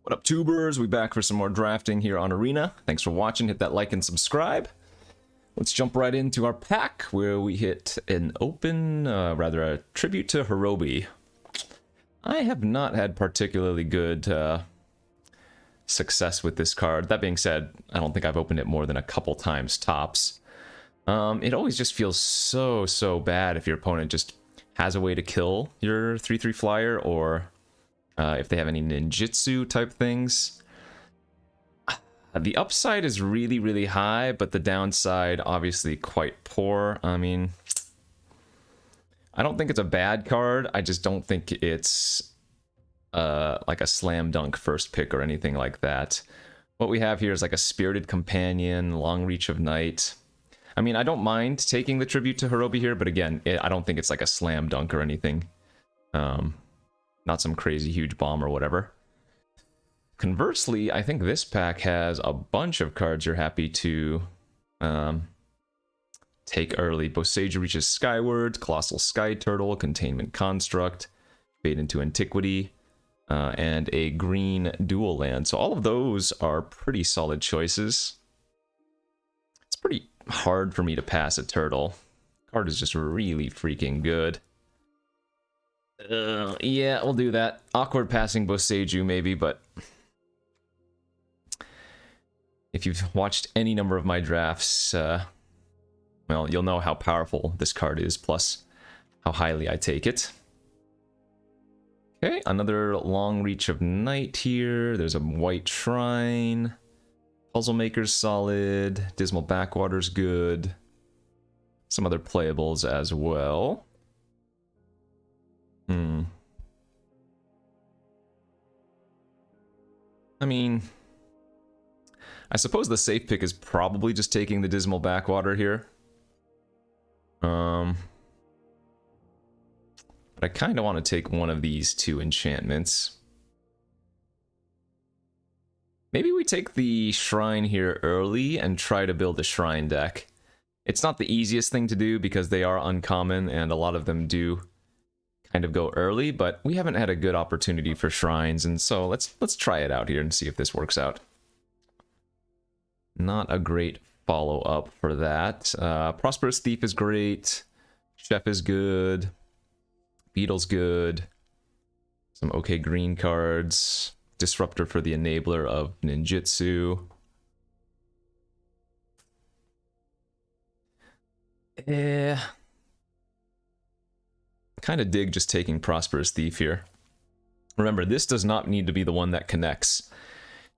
What up, tubers? We back for some more drafting here on Arena. Thanks for watching. Hit that like and subscribe. Let's jump right into our pack where we hit an open, a tribute to Hirobi. I have not had particularly good success with this card. That being said, I don't think I've opened it more than a couple times tops. It always just feels so bad if your opponent just has a way to kill your 3/3 flyer, or if they have any ninjutsu type things. The upside is really high, but the downside obviously quite poor. I mean, I don't think it's a bad card. I just don't think it's like a slam dunk first pick or anything like that. What we have here is like a Spirited Companion, Long Reach of Night. I mean, I don't mind taking the tribute to Hirobi here, but again, I don't think it's like a slam dunk or anything. Not some crazy huge bomb or whatever. Conversely, I think this pack has a bunch of cards you're happy to take early. Boseiju Reaches Skyward, Colossal Sky Turtle, Containment Construct, Fade into Antiquity, and a green dual land. So all of those are pretty solid choices. It's pretty hard for me to pass a turtle. Card is just really freaking good. Yeah, we'll do that. Awkward passing Boseiju maybe, but if you've watched any number of my drafts, well, you'll know how powerful this card is, plus how highly I take it. Okay, another Long Reach of Night here. There's a White Shrine. Puzzle Maker's solid. Dismal Backwater's good. Some other playables as well. I mean, I suppose the safe pick is probably just taking the Dismal Backwater here. But I kind of want to take one of these two enchantments. Maybe we take the Shrine here early and try to build a Shrine deck. It's not the easiest thing to do because they are uncommon and a lot of them do kind of go early, but we haven't had a good opportunity for Shrines, and so let's try it out here and see if this works out. Not a great follow-up for that. Prosperous Thief is great. Chef is good. Beetle's good. Some okay green cards. Disruptor for the enabler of ninjutsu. Kind of dig just taking Prosperous Thief here. Remember, this does not need to be the one that connects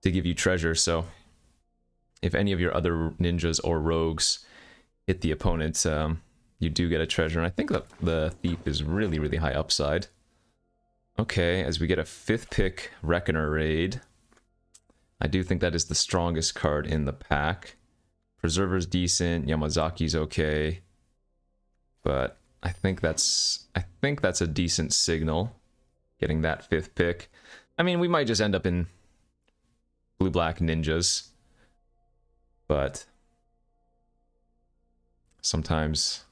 to give you treasure, so if any of your other ninjas or rogues hit the opponent, you do get a treasure, and I think that the Thief is really high upside. Okay, as we get a 5th pick Reckoner Raid, I do think that is the strongest card in the pack. Preserver's decent, Yamazaki's okay, but I think that's a decent signal, getting that 5th pick. I mean, we might just end up in blue-black ninjas, but sometimes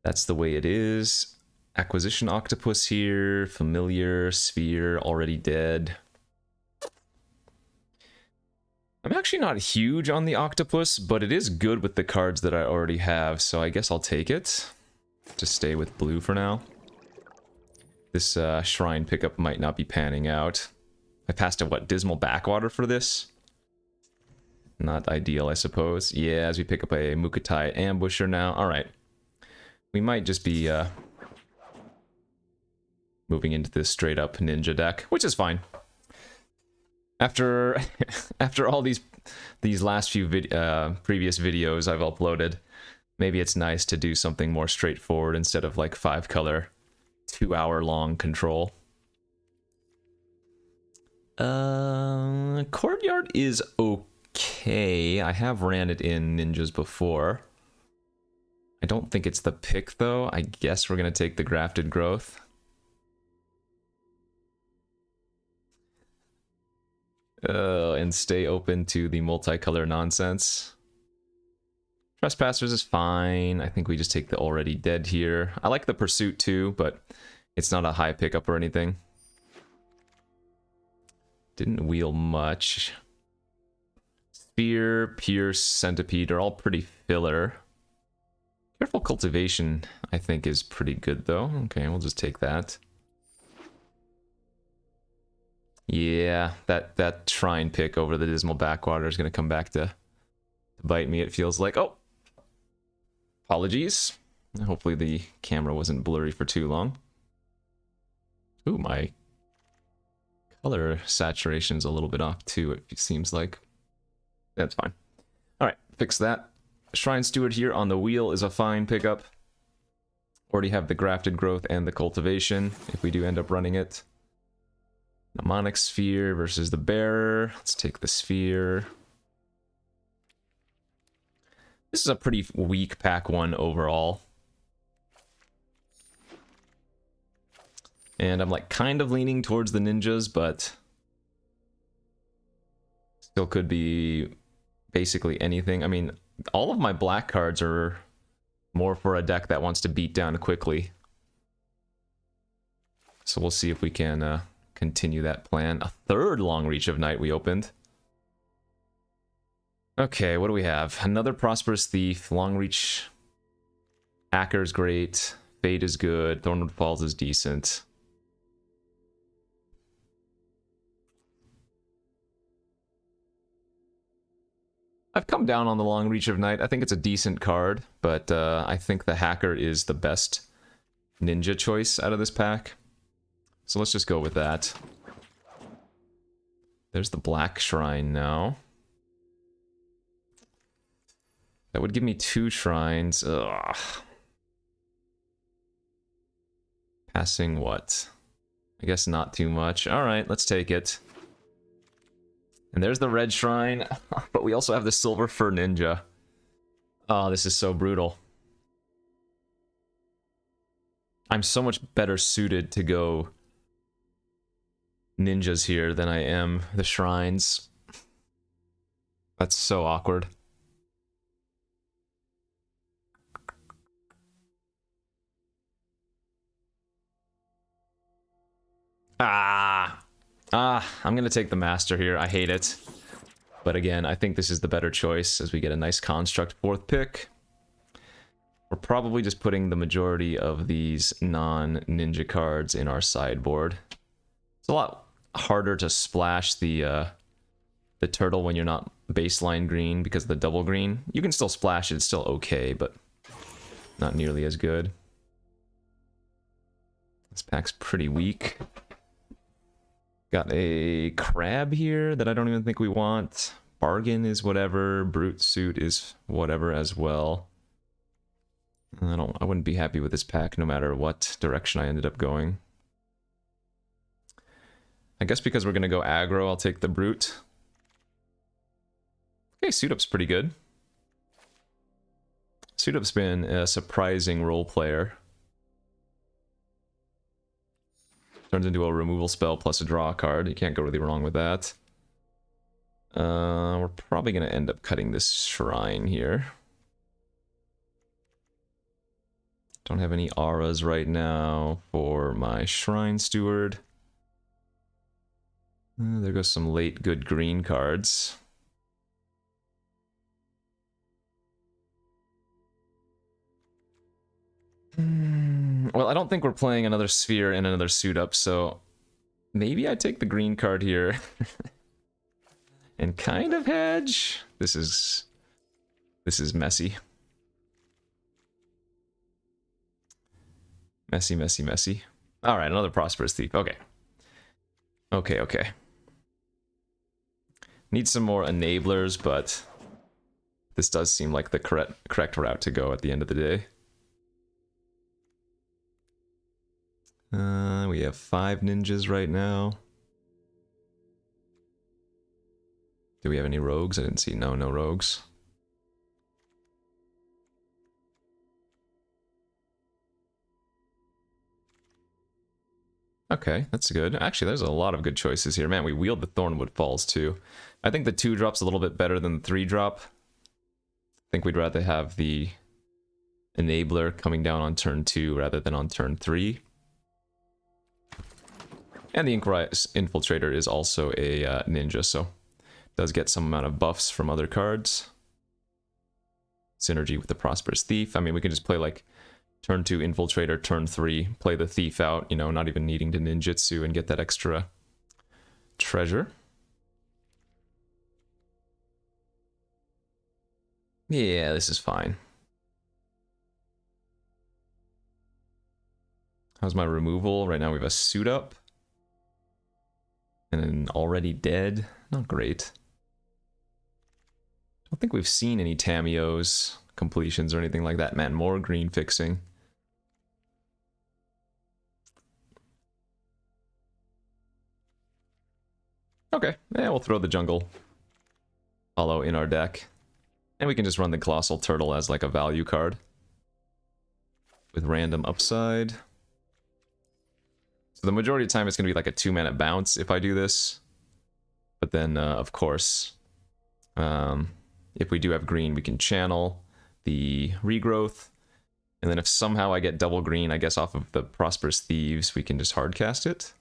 that's the way it is. Acquisition Octopus here, Familiar, Sphere, already dead. I'm actually not huge on the Octopus, but it is good with the cards that I already have, so I guess I'll take it. Just stay with blue for now. This Shrine pickup might not be panning out. I passed a, what, Dismal Backwater for this? Not ideal, I suppose. Yeah, as we pick up a Mukatai Ambusher now. Alright. We might just be moving into this straight-up ninja deck, which is fine. After all these last few previous videos I've uploaded, maybe it's nice to do something more straightforward instead of like 5-color, 2-hour-long control. Courtyard is okay. I have ran it in ninjas before. I don't think it's the pick though. I guess we're gonna take the Grafted Growth. And stay open to the multicolor nonsense. Trespassers is fine. I think we just take the Already Dead here. I like the Pursuit too, but it's not a high pickup or anything. Didn't wheel much. Spear, Pierce, Centipede are all pretty filler. Careful Cultivation, I think, is pretty good, though. Okay, we'll just take that. Yeah, that Shrine pick over the Dismal Backwater is going to come back to bite me, it feels like. Oh! Apologies. Hopefully the camera wasn't blurry for too long. Ooh, my color saturation's a little bit off, too, it seems like. That's fine. Alright, fix that. Shrine Steward here on the wheel is a fine pickup. Already have the Grafted Growth and the Cultivation, if we do end up running it. Mnemonic Sphere versus the Bearer. Let's take the Sphere. This is a pretty weak pack one overall. And I'm like kind of leaning towards the ninjas, but still could be basically anything. I mean, all of my black cards are more for a deck that wants to beat down quickly. So we'll see if we can continue that plan. A third Long Reach of Night we opened. Okay, what do we have? Another Prosperous Thief, Long Reach. Acker's great. Fate is good. Thornwood Falls is decent. I've come down on the Long Reach of Night. I think it's a decent card, but I think the Hacker is the best ninja choice out of this pack. So let's just go with that. There's the Black Shrine now. That would give me 2 shrines. Ugh. Passing what? I guess not too much. Alright, let's take it. And there's the red shrine. But we also have the Silver Fur Ninja. Oh, this is so brutal. I'm so much better suited to go ninjas here than I am the shrines. That's so awkward. I'm gonna take the Master here. I hate it. But again, I think this is the better choice as we get a nice Construct 4th pick. We're probably just putting the majority of these non-ninja cards in our sideboard. It's a lot harder to splash the turtle when you're not baseline green because of the double green. You can still splash it, it's still okay, but not nearly as good. This pack's pretty weak. Got a Crab here that I don't even think we want. Bargain is whatever. Brute Suit is whatever as well. I wouldn't be happy with this pack no matter what direction I ended up going. I guess because we're going to go aggro, I'll take the Brute. Okay, Suit Up's pretty good. Suit Up's been a surprising role player. Turns into a removal spell plus a draw card. You can't go really wrong with that. We're probably going to end up cutting this shrine here. Don't have any auras right now for my Shrine Steward. There goes some late good green cards. Well, I don't think we're playing another Sphere and another Suit Up, so maybe I take the green card here and kind of hedge. This is messy. Messy, messy, messy. All right, another Prosperous Thief. Okay. Okay. Need some more enablers, but this does seem like the correct route to go at the end of the day. We have 5 ninjas right now. Do we have any rogues? I didn't see. No rogues. Okay, that's good. Actually, there's a lot of good choices here. Man, we wield the Thornwood Falls too. I think the 2-drop's a little bit better than the 3-drop. I think we'd rather have the Enabler coming down on turn 2 rather than on turn 3. And the Inkrise Infiltrator is also a ninja, so does get some amount of buffs from other cards. Synergy with the Prosperous Thief. I mean, we can just play like turn 2 Infiltrator, turn 3, play the Thief out, you know, not even needing to ninjutsu and get that extra treasure. Yeah, this is fine. How's my removal? Right now we have a Suit Up. And an Already Dead. Not great. I don't think we've seen any Tamios completions or anything like that. Man, more green fixing. Okay, yeah, we'll throw the Jungle Hollow in our deck. And we can just run the Colossal Turtle as like a value card. With random upside. So the majority of the time it's going to be like a 2-mana bounce if I do this. But then, of course, if we do have green, we can channel the Regrowth. And then if somehow I get double green, I guess off of the Prosperous Thieves, we can just hardcast it.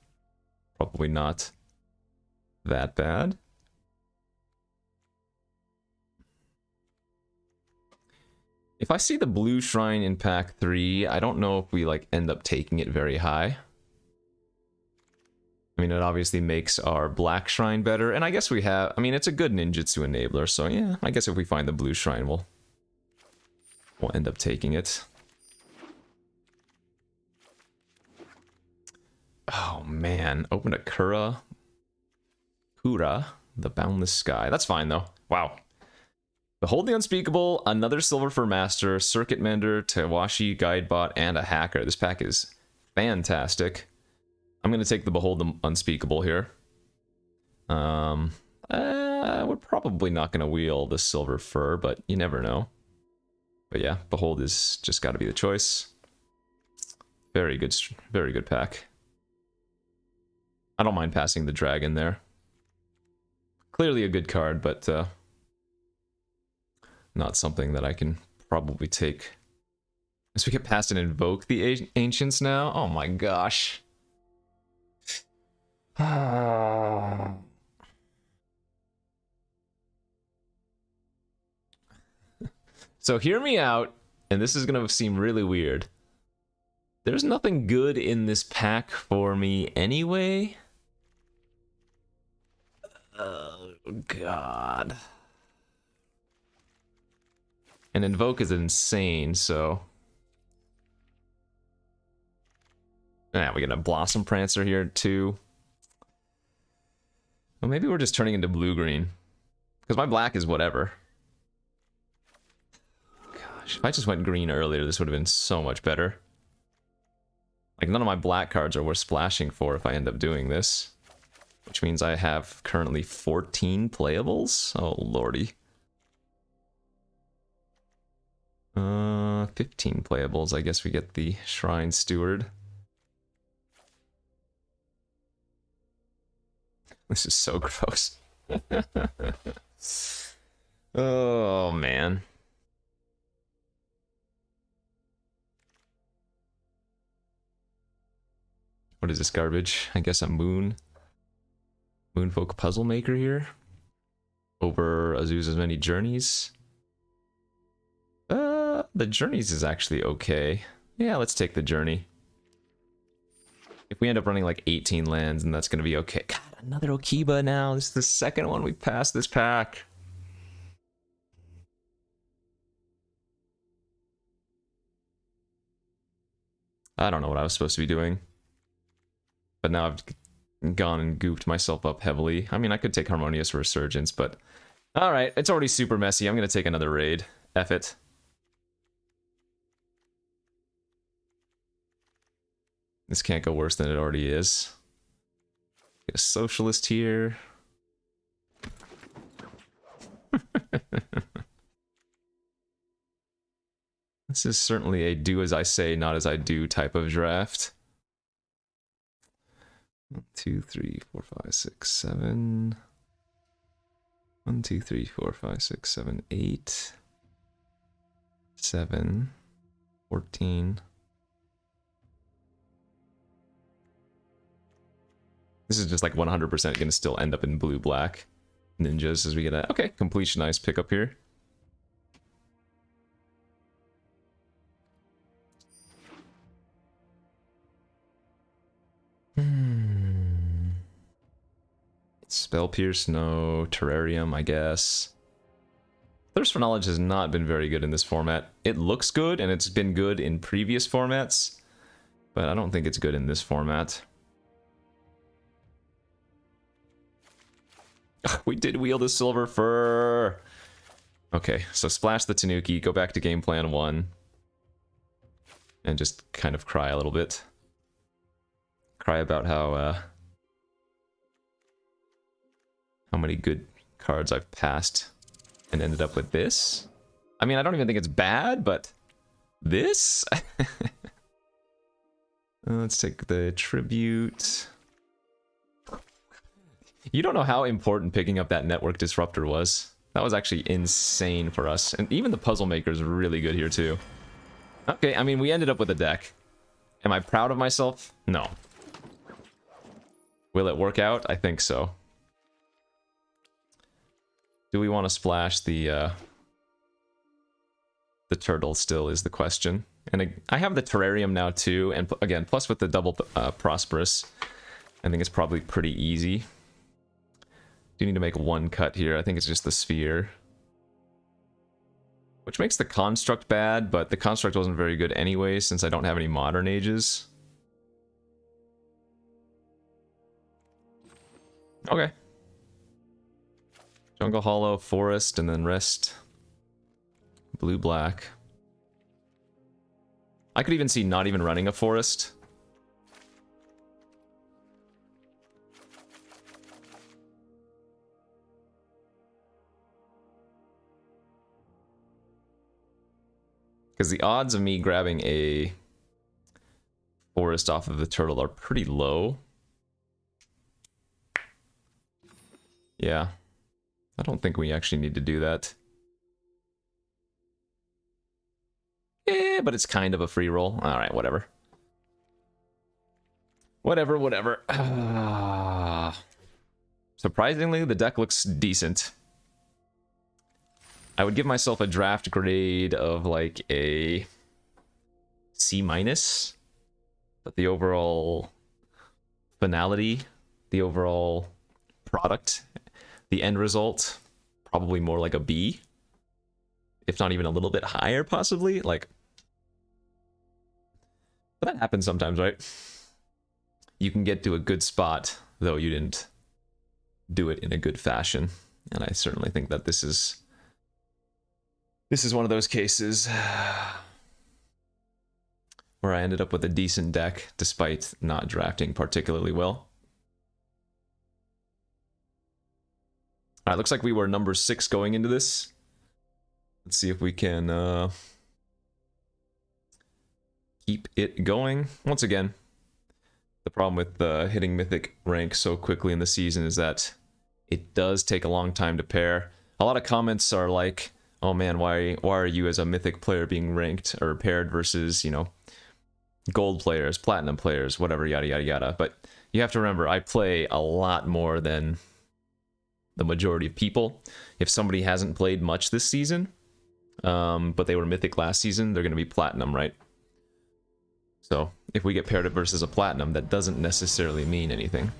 Probably not that bad. If I see the blue shrine in pack 3, I don't know if we like end up taking it very high. I mean, it obviously makes our black shrine better, and I guess we have, I mean, it's a good ninjutsu enabler, so yeah, I guess if we find the blue shrine, we'll end up taking it. Oh man, open a Kura, the Boundless Sky. That's fine though. Wow. Behold the Unspeakable, another Silver for Master, Circuit Mender, Tawashi, Guidebot, and a Hacker. This pack is fantastic. I'm going to take the Behold the Unspeakable here. We're probably not going to wheel the Silver Fur, but you never know. But yeah, Behold is just got to be the choice. Very good pack. I don't mind passing the Dragon there. Clearly a good card, but not something that I can probably take. As we get past and invoke the Ancients now. Oh my gosh. So hear me out, and this is gonna seem really weird. There's nothing good in this pack for me anyway. Oh god. And invoke is insane, so yeah, we get a Blossom Prancer here too. Well, maybe we're just turning into blue-green. Because my black is whatever. Gosh, if I just went green earlier, this would have been so much better. Like, none of my black cards are worth splashing for if I end up doing this. Which means I have currently 14 playables? Oh, lordy. 15 playables. I guess we get the Shrine Steward. This is so gross. Oh, man. What is this garbage? I guess a Moonfolk Puzzle Maker here. Over Azusa's Many Journeys. The Journeys is actually okay. Yeah, let's take the Journey. If we end up running like 18 lands, then that's going to be okay. God, another Okiba now. This is the second one we passed this pack. I don't know what I was supposed to be doing. But now I've gone and goofed myself up heavily. I mean, I could take Harmonious Resurgence, but... Alright, it's already super messy. I'm going to take another raid. F it. This can't go worse than it already is. Get a Socialist here. This is certainly a do as I say, not as I do type of draft. 1, 2, 3, 4, 5, 6, 7. 1, 2, 3, 4, 5, 6, 7, 8. 7. 14. This is just like 100% going to still end up in blue-black ninjas as we get a... Okay, completion nice pickup here. Spell Pierce, no. Terrarium, I guess. Thirst for Knowledge has not been very good in this format. It looks good, and it's been good in previous formats, but I don't think it's good in this format. We did wield a Silver Fur! Okay, so splash the Tanuki, go back to game plan 1, and just kind of cry a little bit. Cry about how many good cards I've passed and ended up with this. I mean, I don't even think it's bad, but this? Let's take the Tribute. You don't know how important picking up that Network Disruptor was. That was actually insane for us. And even the Puzzle Maker is really good here, too. Okay, I mean, we ended up with a deck. Am I proud of myself? No. Will it work out? I think so. Do we want to splash the turtle still is the question. And I have the terrarium now too, and again, plus with the double Prosperous, I think it's probably pretty easy. Do need to make one cut here. I think it's just the sphere. Which makes the construct bad, but the construct wasn't very good anyway since I don't have any modern ages. Okay. Jungle Hollow, Forest, and then rest. Blue-black. I could even see not even running a Forest. Because the odds of me grabbing a Forest off of the turtle are pretty low. Yeah. I don't think we actually need to do that. Yeah, but it's kind of a free roll. Alright, whatever. Whatever. Surprisingly, the deck looks decent. I would give myself a draft grade of like a C-, but the overall finality, the overall product, the end result, probably more like a B. If not even a little bit higher, possibly. Like, but that happens sometimes, right? You can get to a good spot, though you didn't do it in a good fashion. And I certainly think that this is one of those cases where I ended up with a decent deck despite not drafting particularly well. Alright, looks like we were number 6 going into this. Let's see if we can keep it going. Once again, the problem with hitting Mythic rank so quickly in the season is that it does take a long time to pair. A lot of comments are like, oh man, why are you as a Mythic player being ranked or paired versus, you know, gold players, platinum players, whatever, yada yada yada. But you have to remember, I play a lot more than the majority of people. If somebody hasn't played much this season, but they were Mythic last season, they're going to be Platinum, right? So, if we get paired up versus a Platinum, that doesn't necessarily mean anything.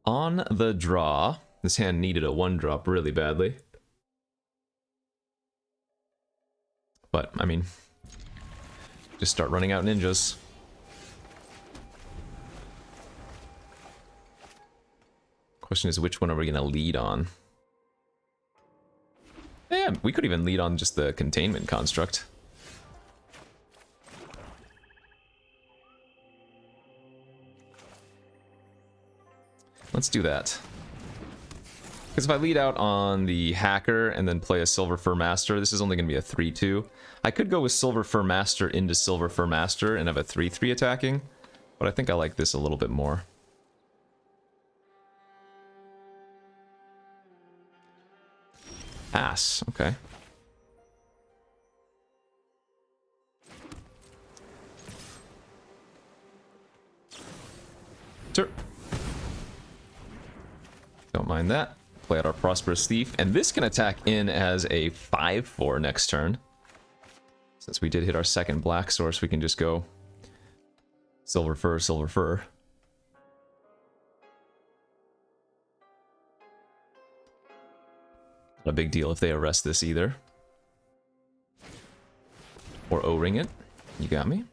On the draw, this hand needed a 1-drop really badly. But, I mean, just start running out ninjas. Question is, which one are we going to lead on? Yeah, we could even lead on just the containment construct. Let's do that. Because if I lead out on the Hacker and then play a Silver Fur Master, this is only going to be a 3-2. I could go with Silver Fur Master into Silver Fur Master and have a 3-3 attacking, but I think I like this a little bit more. Ass, okay. counter. Don't mind that. Play out our Prosperous Thief. And this can attack in as a 5/4 next turn. Since we did hit our second black source, we can just go silver fur, silver fur. Not a big deal if they arrest this either. Or O-ring it. You got me.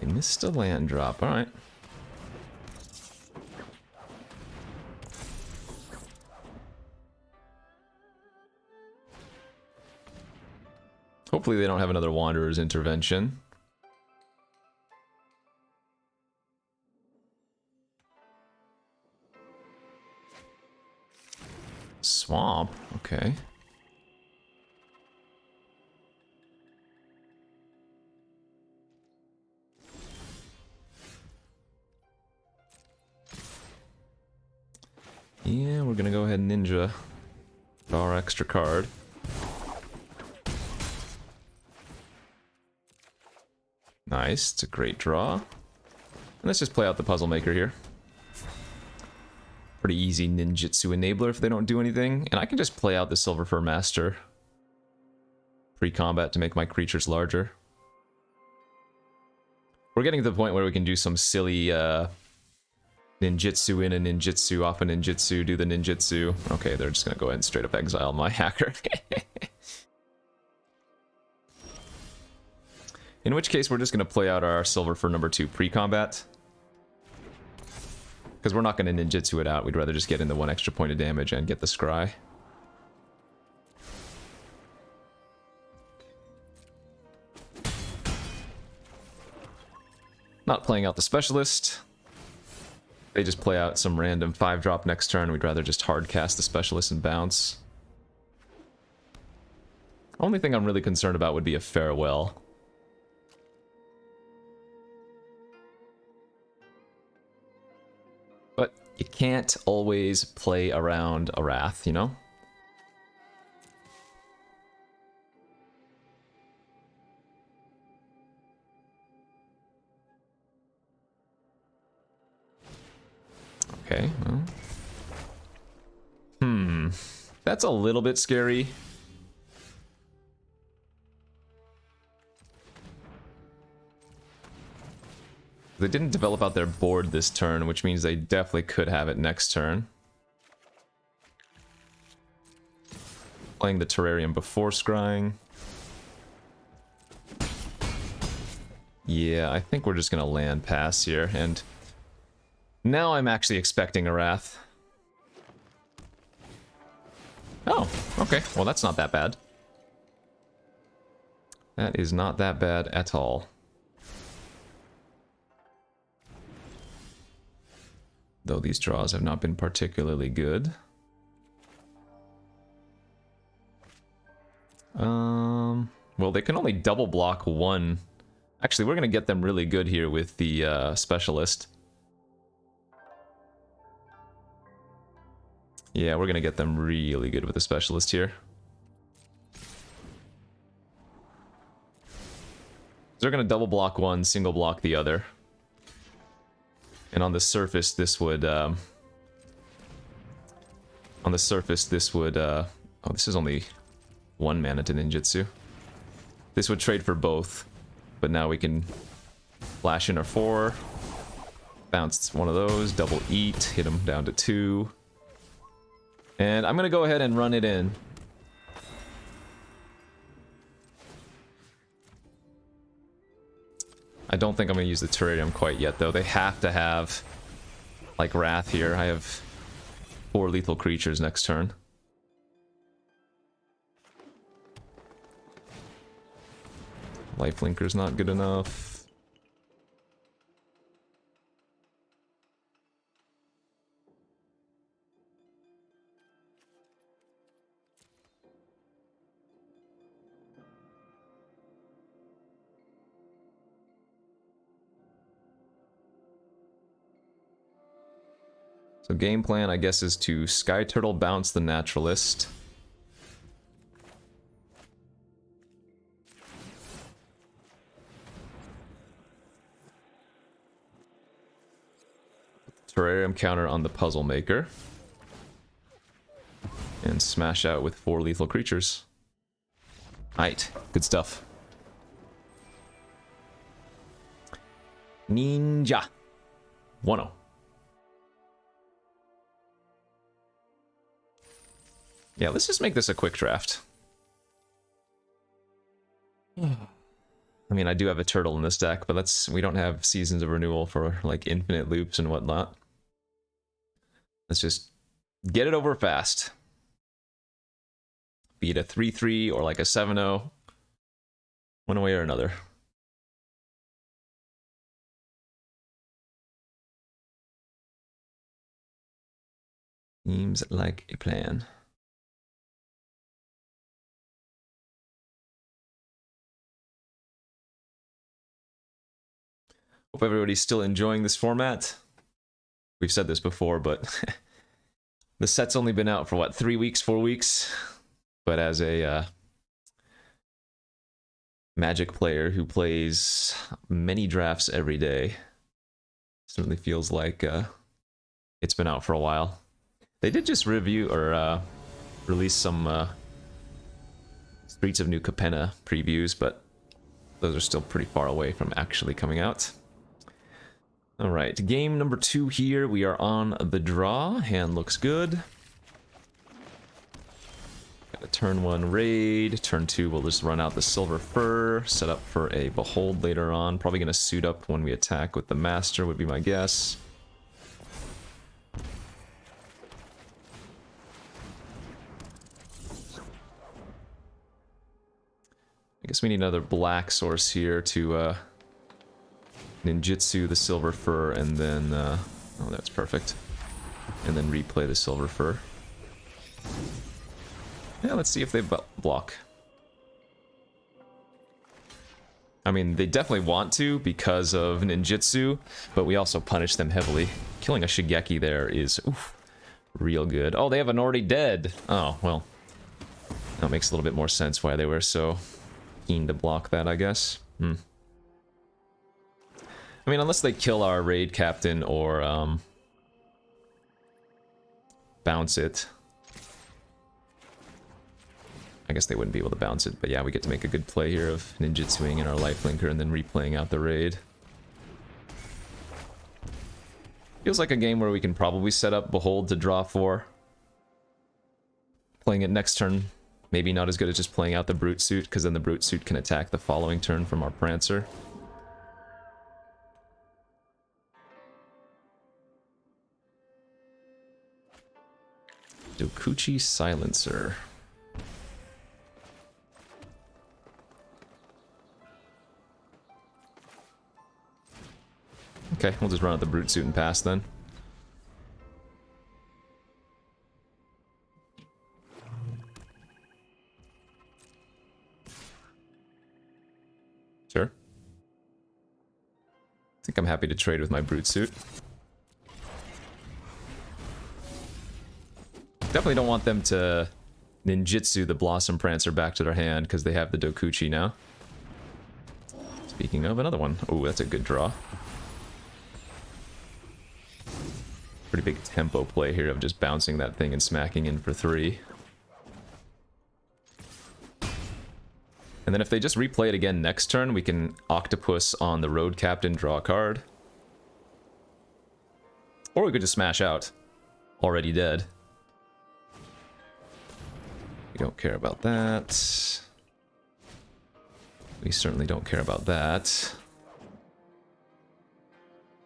They missed a land drop. Alright. Hopefully they don't have another Wanderer's Intervention. Swamp, okay. Yeah, we're gonna go ahead and ninja our extra card. Nice, it's a great draw. And let's just play out the Puzzle Maker here. Pretty easy ninjutsu enabler if they don't do anything. And I can just play out the Silver Fur Master pre-combat to make my creatures larger. We're getting to the point where we can do some silly ninjutsu in a ninjutsu, off a ninjutsu, do the ninjutsu. Okay, they're just gonna go ahead and straight up exile my hacker. In which case, we're just gonna play out our Silver Fur number 2 pre-combat. Because we're not gonna ninjutsu it out, we'd rather just get in the 1 extra point of damage and get the scry. Not playing out the Specialist. They just play out some random 5-drop next turn. We'd rather just hard cast the Specialist and bounce. Only thing I'm really concerned about would be a Farewell. But you can't always play around a Wrath, you know? Okay, well. That's a little bit scary. They didn't develop out their board this turn, which means they definitely could have it next turn. Playing the Terrarium before scrying. Yeah, I think we're just gonna land pass here, and now I'm actually expecting a Wrath. Oh, okay. Well, that's not that bad. That is not that bad at all. Though these draws have not been particularly good. Well, they can only double block one. Actually, we're going to get them really good here with the Specialist. Yeah, we're going to get them really good with the Specialist here. They're going to double block one, single block the other. And on the surface, this would... oh, this is only 1 mana to ninjutsu. This would trade for both. But now we can flash in our 4. Bounce one of those, double eat, hit him down to 2. And I'm going to go ahead and run it in. I don't think I'm going to use the Terrarium quite yet, though. They have to have, like, Wrath here. I have 4 lethal creatures next turn. Lifelinker's not good enough. So game plan, I guess, is to Sky Turtle bounce the Naturalist. Terrarium counter on the Puzzle Maker. And smash out with 4 lethal creatures. Alright, good stuff. Ninja. 1-0. Yeah, let's just make this a quick draft. I mean, I do have a turtle in this deck, but we don't have Seasons of Renewal for like infinite loops and whatnot. Let's just get it over fast. Be it a 3-3 or like a 7-0. One way or another. Seems like a plan. Hope everybody's still enjoying this format. We've said this before, but the set's only been out for what, 3 weeks, 4 weeks? But as a Magic player who plays many drafts every day, certainly feels like it's been out for a while. They did just review or release some Streets of New Capenna previews, but those are still pretty far away from actually coming out. Alright, game number 2 here. We are on the draw. Hand looks good. Got a turn 1 raid. Turn 2 we'll just run out the Silver Fur. Set up for a Behold later on. Probably going to suit up when we attack with the Master would be my guess. I guess we need another black source here to ninjutsu the Silver Fur, and then oh, that's perfect. And then replay the Silver Fur. Yeah, let's see if they block. I mean, they definitely want to because of ninjutsu, but we also punish them heavily. Killing a Shigeki there is real good. Oh, they have an already dead. Oh, well. That makes a little bit more sense why they were so keen to block that, I guess. I mean, unless they kill our raid captain or bounce it. I guess they wouldn't be able to bounce it, but yeah, we get to make a good play here of ninjutsuing in our lifelinker and then replaying out the raid. Feels like a game where we can probably set up Behold to draw 4. Playing it next turn, maybe not as good as just playing out the Brute Suit, because then the Brute Suit can attack the following turn from our Prancer. Dokuchi Silencer. Okay, we'll just run out the Brute Suit and pass then. Sure. I think I'm happy to trade with my Brute Suit. Definitely don't want them to ninjutsu the Blossom Prancer back to their hand because they have the Dokuchi now. Speaking of, another one. Oh, that's a good draw. Pretty big tempo play here of just bouncing that thing and smacking in for 3. And then if they just replay it again next turn, we can Octopus on the Road Captain, draw a card. Or we could just smash out. Already dead. We don't care about that. We certainly don't care about that.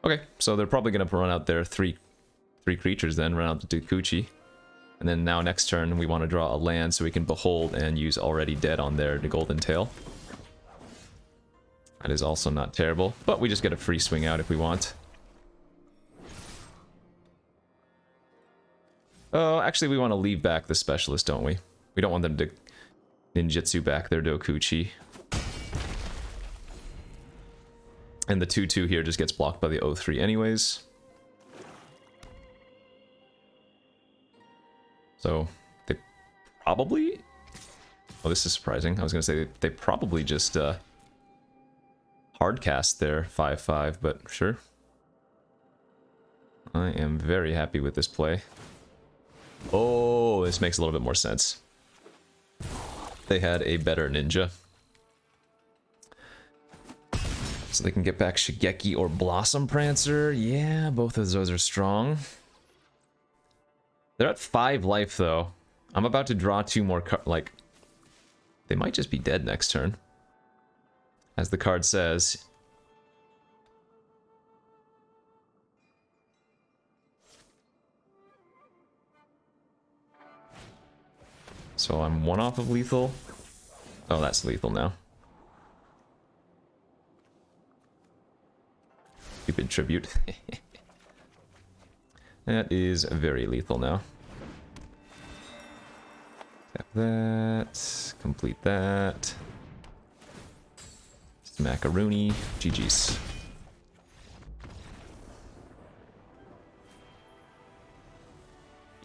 Okay, so they're probably going to run out their three creatures then, run out the Dokuchi. And then now next turn we want to draw a land so we can Behold and use Already Dead on their Golden Tail. That is also not terrible, but we just get a free swing out if we want. Oh, actually we want to leave back the Specialist, don't we? We don't want them to ninjutsu back their Dokuchi. And the 2/2 here just gets blocked by the 0/3 anyways. So, they probably... Oh, this is surprising. I was going to say they probably just hardcast their 5/5, but sure. I am very happy with this play. Oh, this makes a little bit more sense. They had a better ninja. So they can get back Shigeki or Blossom Prancer. Yeah, both of those are strong. They're at 5 life, though. I'm about to draw 2 more cards. Like, they might just be dead next turn. As the card says. So I'm 1 off of lethal. Oh, that's lethal now. Stupid tribute. That is very lethal now. Tap that. Complete that. Macaroni. GG's.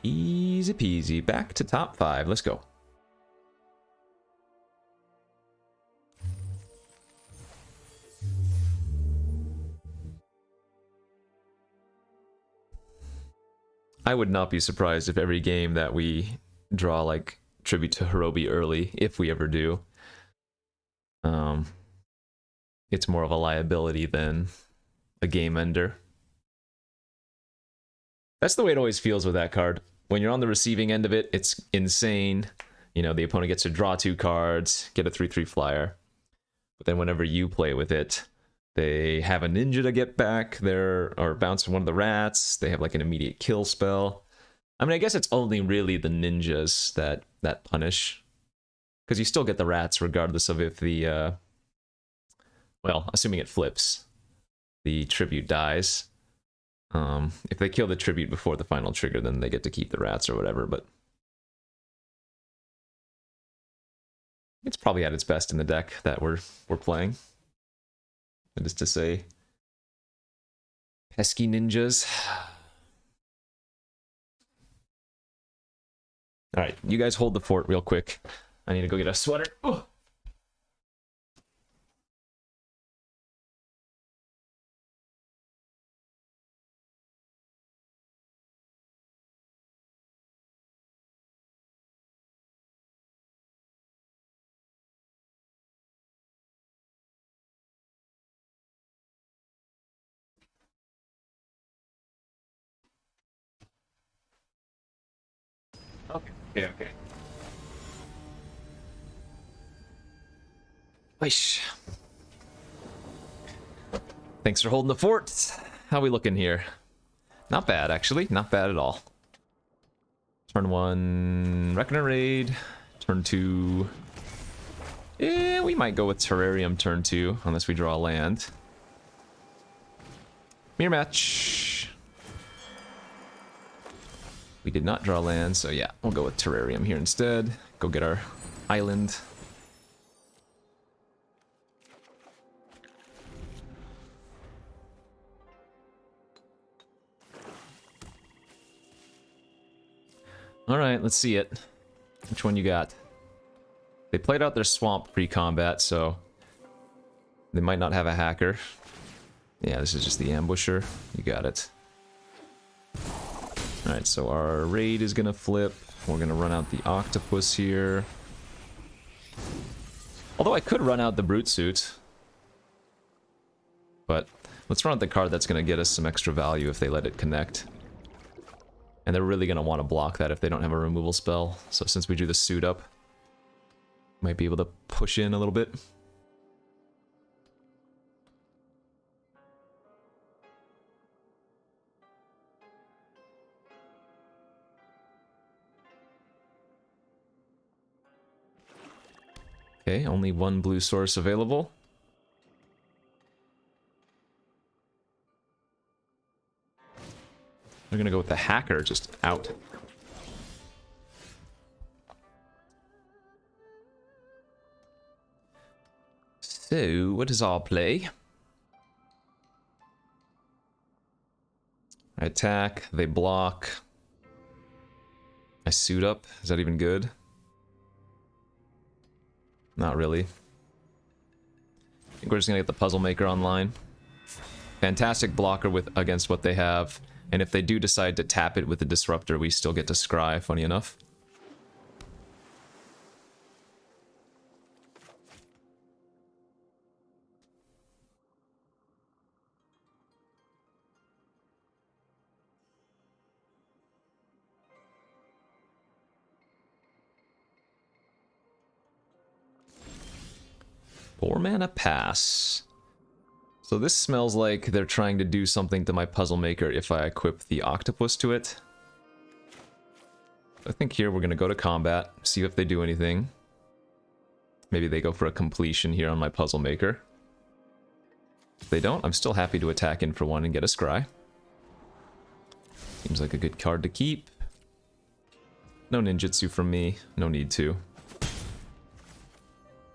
Easy peasy. Back to top 5. Let's go. I would not be surprised if every game that we draw like tribute to Hirobi early, if we ever do, it's more of a liability than a game ender. That's the way it always feels with that card. When you're on the receiving end of it, it's insane. You know, the opponent gets to draw 2 cards, get a 3/3 flyer. But then whenever you play with it, they have a ninja to get back there, or bounce one of the rats. They have like an immediate kill spell. I mean, I guess it's only really the ninjas that punish. Because you still get the rats regardless of if the, well, assuming it flips, the tribute dies. If they kill the tribute before the final trigger, then they get to keep the rats or whatever, but it's probably at its best in the deck that we're playing. That is to say, pesky ninjas. Alright, you guys hold the fort real quick. I need to go get a sweater. Ooh. Okay. Weesh. Thanks for holding the fort. How we looking here? Not bad, actually. Not bad at all. Turn 1, Reckoner Raid. Turn 2... Yeah, we might go with Terrarium turn 2, unless we draw a land. Mirror match. We did not draw land, so yeah, we'll go with Terrarium here instead. Go get our island. Alright, let's see it. Which one you got? They played out their swamp pre-combat, so they might not have a hacker. Yeah, this is just the ambusher. You got it. Alright, so our raid is gonna flip. We're gonna run out the octopus here. Although I could run out the brute suit. But let's run out the card that's gonna get us some extra value if they let it connect. And they're really gonna want to block that if they don't have a removal spell. So since we drew the suit up, might be able to push in a little bit. Okay, only 1 blue source available. We're gonna go with the hacker, just out. So, what is our play? I attack, they block. I suit up, is that even good? Not really. I think we're just gonna get the Puzzle Maker online. Fantastic blocker with against what they have. And if they do decide to tap it with the Disruptor, we still get to scry, funny enough. Four mana pass. So this smells like they're trying to do something to my Puzzle Maker if I equip the Octopus to it. I think here we're going to go to combat, see if they do anything. Maybe they go for a completion here on my Puzzle Maker. If they don't, I'm still happy to attack in for one and get a scry. Seems like a good card to keep. No ninjutsu from me, no need to.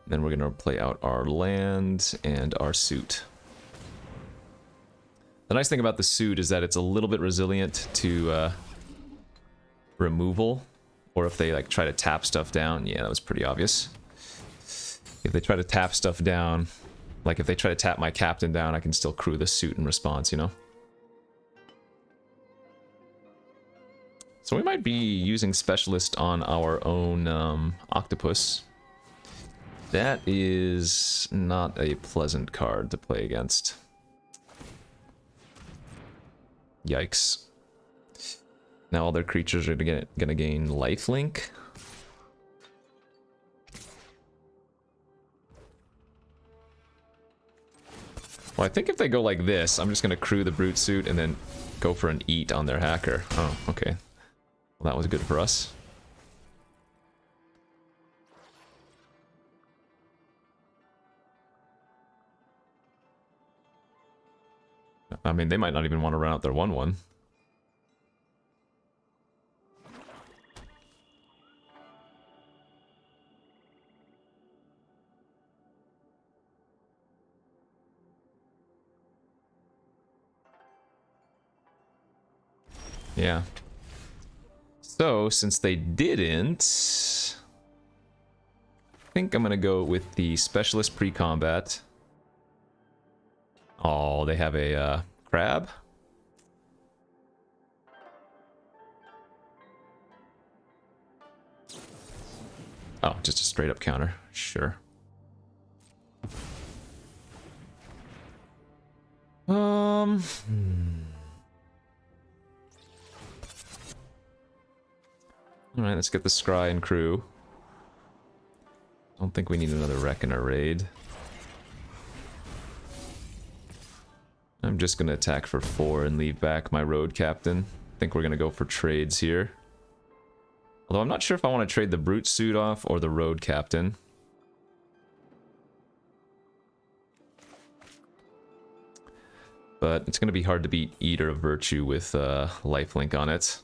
Then we're going to play out our land and our suit. The nice thing about the suit is that it's a little bit resilient to removal, or if they like try to tap stuff down. Yeah, that was pretty obvious. If they try to tap stuff down, like if they try to tap my captain down, I can still crew the suit in response, you know? So we might be using Specialist on our own Octopus. That is not a pleasant card to play against. Yikes. Now all their creatures are gonna gain lifelink. Well, I think if they go like this, I'm just gonna crew the Brute Suit and then go for an eat on their hacker. Oh, okay. Well, that was good for us. I mean, they might not even want to run out their 1/1. Yeah. So, since they didn't, I think I'm going to go with the Specialist pre-combat. Oh, they have a crab? Oh, just a straight up counter. Sure. Alright, let's get the scry and crew. Don't think we need another wreck in our raid. I'm just gonna attack for 4 and leave back my road captain. I think we're gonna go for trades here. Although I'm not sure if I want to trade the Brute Suit off or the road captain. But it's gonna be hard to beat Eater of Virtue with lifelink on it.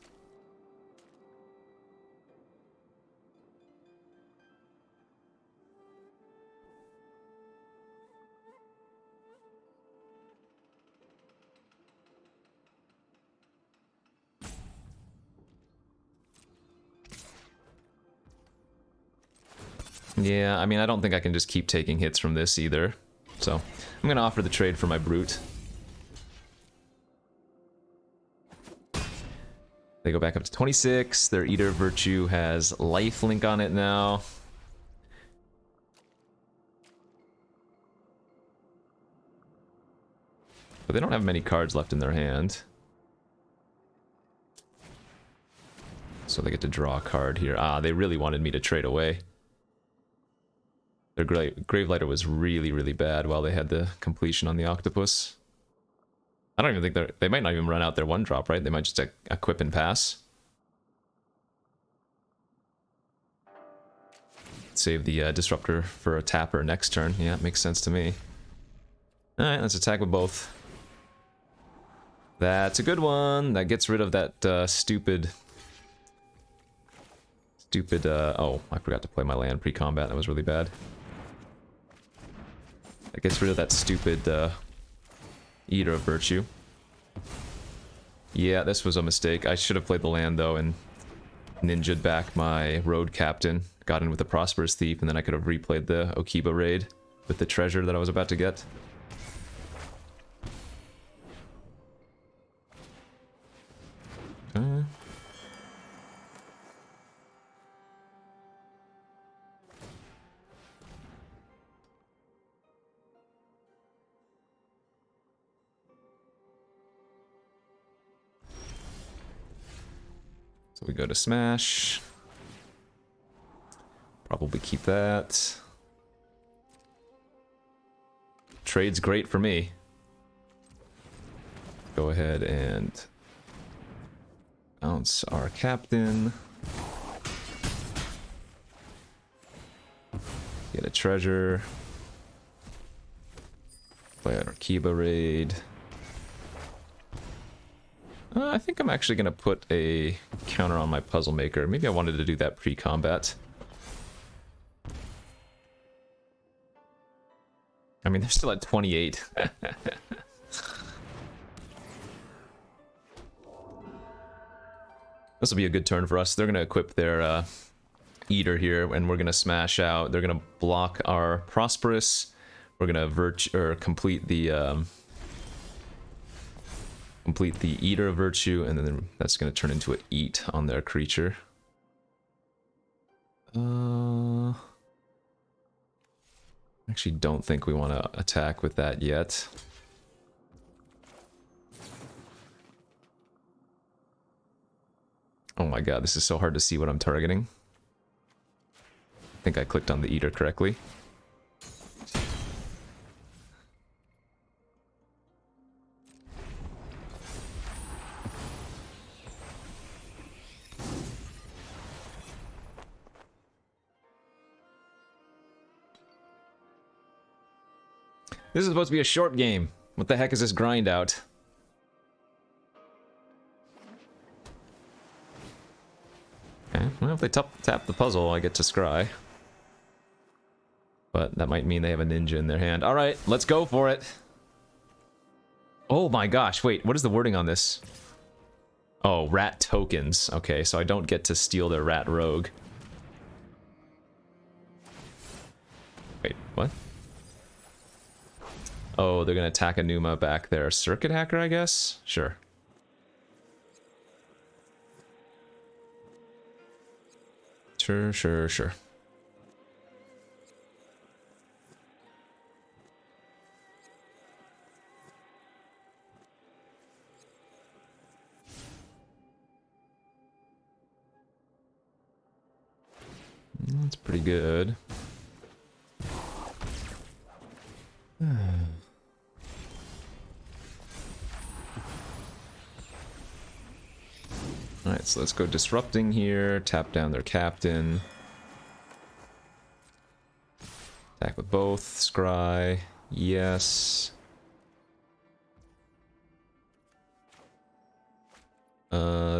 Yeah, I mean, I don't think I can just keep taking hits from this either. So, I'm going to offer the trade for my Brute. They go back up to 26. Their Eater of Virtue has lifelink on it now. But they don't have many cards left in their hand. So they get to draw a card here. Ah, they really wanted me to trade away. Their Gravelighter was really, really bad while they had the completion on the Octopus. I don't even think they might not even run out their 1-drop, right? They might just equip and pass. Save the Disruptor for a tapper next turn. Yeah, it makes sense to me. Alright, let's attack with both. That's a good one. That gets rid of that stupid... oh, I forgot to play my land pre-combat. That was really bad. That gets rid of that stupid Eater of Virtue. Yeah, this was a mistake. I should have played the land, though, and ninja'd back my road captain. Got in with the Prosperous Thief, and then I could have replayed the Okiba raid with the treasure that I was about to get. So we go to smash. Probably keep that. Trade's great for me. Go ahead and bounce our captain. Get a treasure. Play out our Kiba raid. I think I'm actually going to put a counter on my puzzle maker. Maybe I wanted to do that pre-combat. I mean, they're still at 28. This will be a good turn for us. They're going to equip their Eater here, and we're going to smash out. They're going to block our Prosperous. We're going to complete the Eater Virtue, and then that's going to turn into an Eat on their creature. Actually don't think we want to attack with that yet. Oh my god, this is so hard to see what I'm targeting. I think I clicked on the Eater correctly. This is supposed to be a short game. What the heck is this grind out? Okay, well, if they tap the puzzle, I get to scry. But that might mean they have a ninja in their hand. Alright, let's go for it. Oh my gosh, wait, what is the wording on this? Oh, rat tokens. Okay, so I don't get to steal their rat rogue. Wait, what? Oh, they're gonna attack a Numa back there. Circuit hacker, I guess? Sure. Sure. That's pretty good. Alright, so let's go disrupting here, tap down their captain. Attack with both, scry, yes.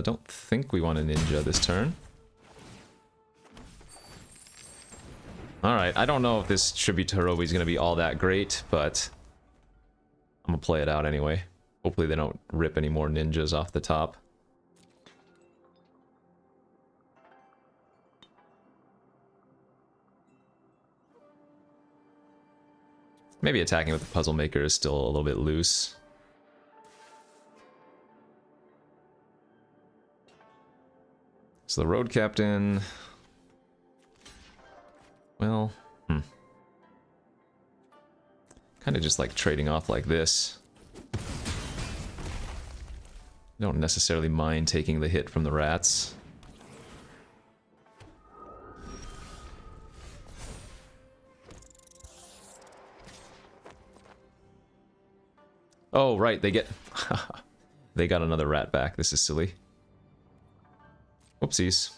Don't think we want a ninja this turn. Alright, I don't know if this tribute to Hirobi is going to be all that great, but I'm going to play it out anyway. Hopefully they don't rip any more ninjas off the top. Maybe attacking with the puzzle maker is still a little bit loose. So the road captain... Well, kind of just like trading off like this. Don't necessarily mind taking the hit from the rats. Oh, right, they get... They got another rat back. This is silly. Whoopsies.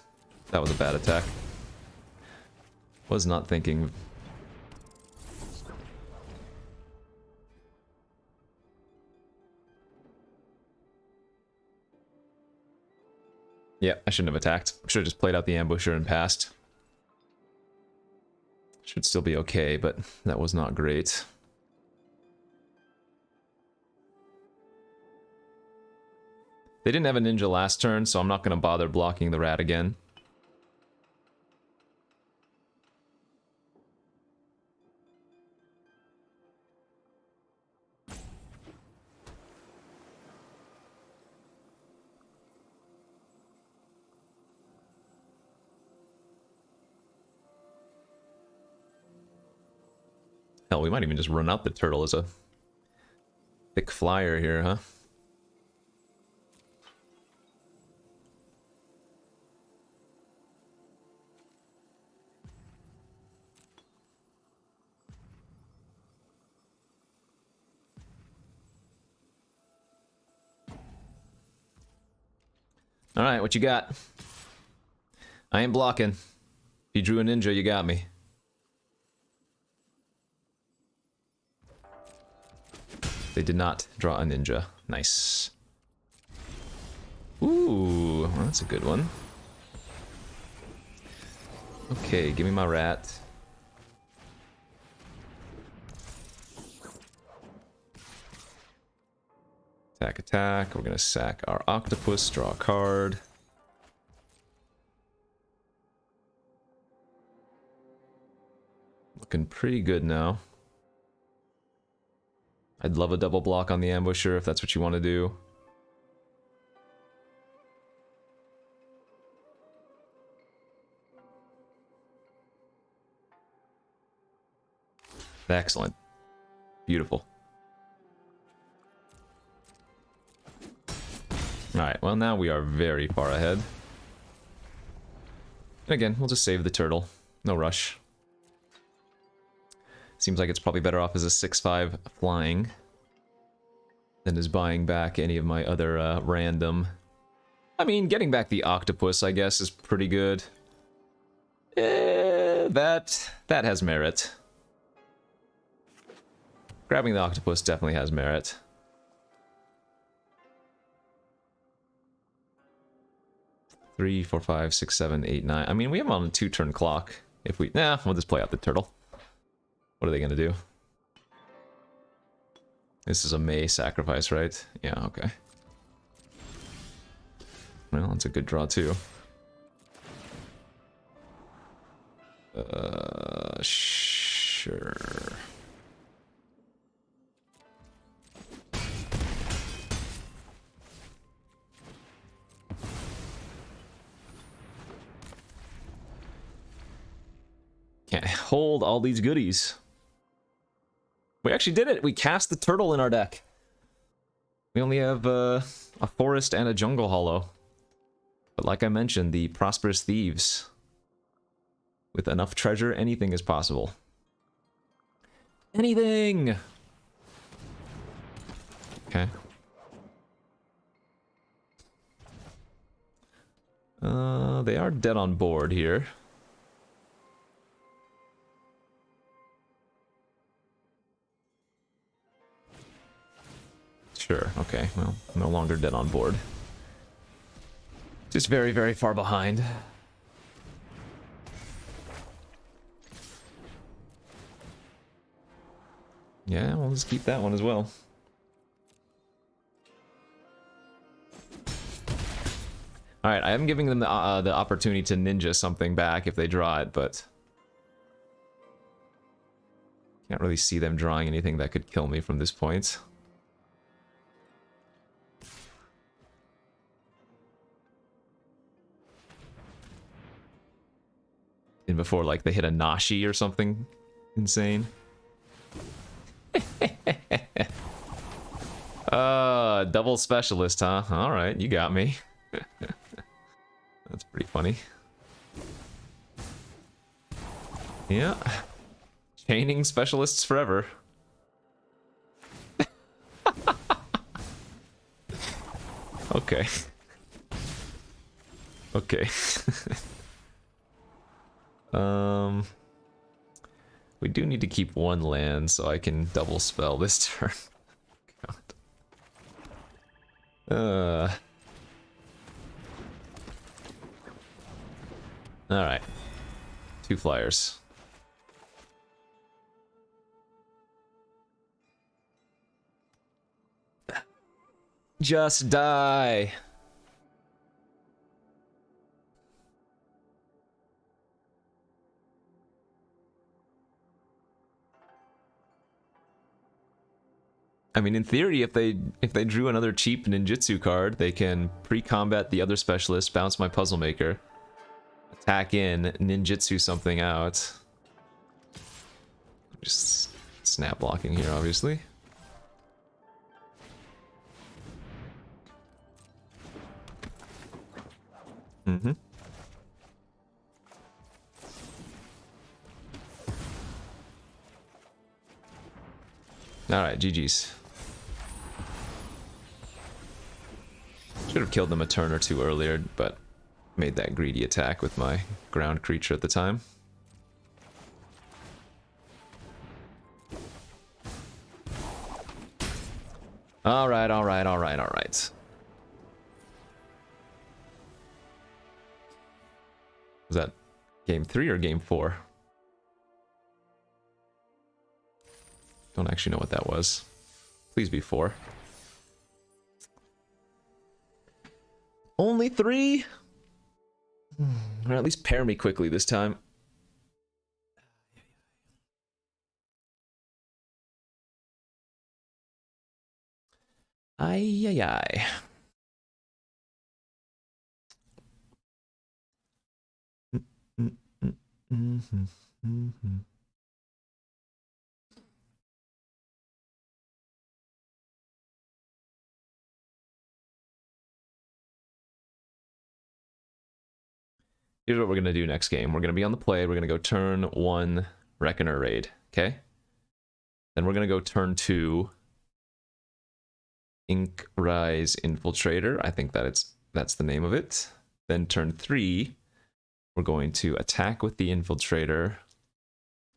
That was a bad attack. Was not thinking. Yeah, I shouldn't have attacked. Should have just played out the ambusher and passed. Should still be okay, but that was not great. They didn't have a ninja last turn, so I'm not going to bother blocking the rat again. Hell, we might even just run out the turtle as a thick flyer here, huh? Alright, what you got? I ain't blocking. If you drew a ninja, you got me. They did not draw a ninja. Nice. Ooh, well, that's a good one. Okay, give me my rat. Attack, attack. We're gonna sack our octopus, draw a card. Looking pretty good now. I'd love a double block on the ambusher if that's what you want to do. Excellent. Beautiful. Alright, well now we are very far ahead. And again, we'll just save the turtle. No rush. Seems like it's probably better off as a 6/5 flying than as buying back any of my other random. I mean, getting back the octopus, I guess, is pretty good. That has merit. Grabbing the octopus definitely has merit. Three, 4, 5, 6, 7, 8, 9. I mean, we have them on a 2-turn clock. If we... Nah, we'll just play out the turtle. What are they gonna do? This is a May sacrifice, right? Yeah, okay. Well, that's a good draw, too. Sure. Can't hold all these goodies. We actually did it! We cast the turtle in our deck. We only have a forest and a jungle hollow. But like I mentioned, the Prosperous Thieves. With enough treasure, anything is possible. Anything! Okay. They are dead on board here. Sure, okay, well, no longer dead on board. Just very, very far behind. Yeah, we'll just keep that one as well. Alright, I am giving them the opportunity to ninja something back if they draw it, but... Can't really see them drawing anything that could kill me from this point. And before, like, they hit a Nashi or something insane. Double specialist, huh? Alright, you got me. That's pretty funny. Yeah. Chaining specialists forever. Okay. Okay. We do need to keep one land so I can double spell this turn. God. Alright. 2 flyers. Just die. I mean, in theory, if they drew another cheap ninjutsu card, they can pre-combat the other specialist, bounce my puzzle maker, attack in, ninjutsu something out. Just snap blocking here, obviously. Mm-hmm. Alright, GG's. Should Should have killed them a turn or two earlier, but made that greedy attack with my ground creature at the time. Alright, alright, alright, alright. Was that game 3 or game 4? Don't actually know what that was. Please be 4. Only 3? Or at least pair me quickly this time. Ay, ay, ay. Here's what we're going to do next game. We're going to be on the play. We're going to go turn 1 Reckoner Raid, okay? Then we're going to go turn 2 Ink Rise Infiltrator. I think that's the name of it. Then turn 3, we're going to attack with the Infiltrator,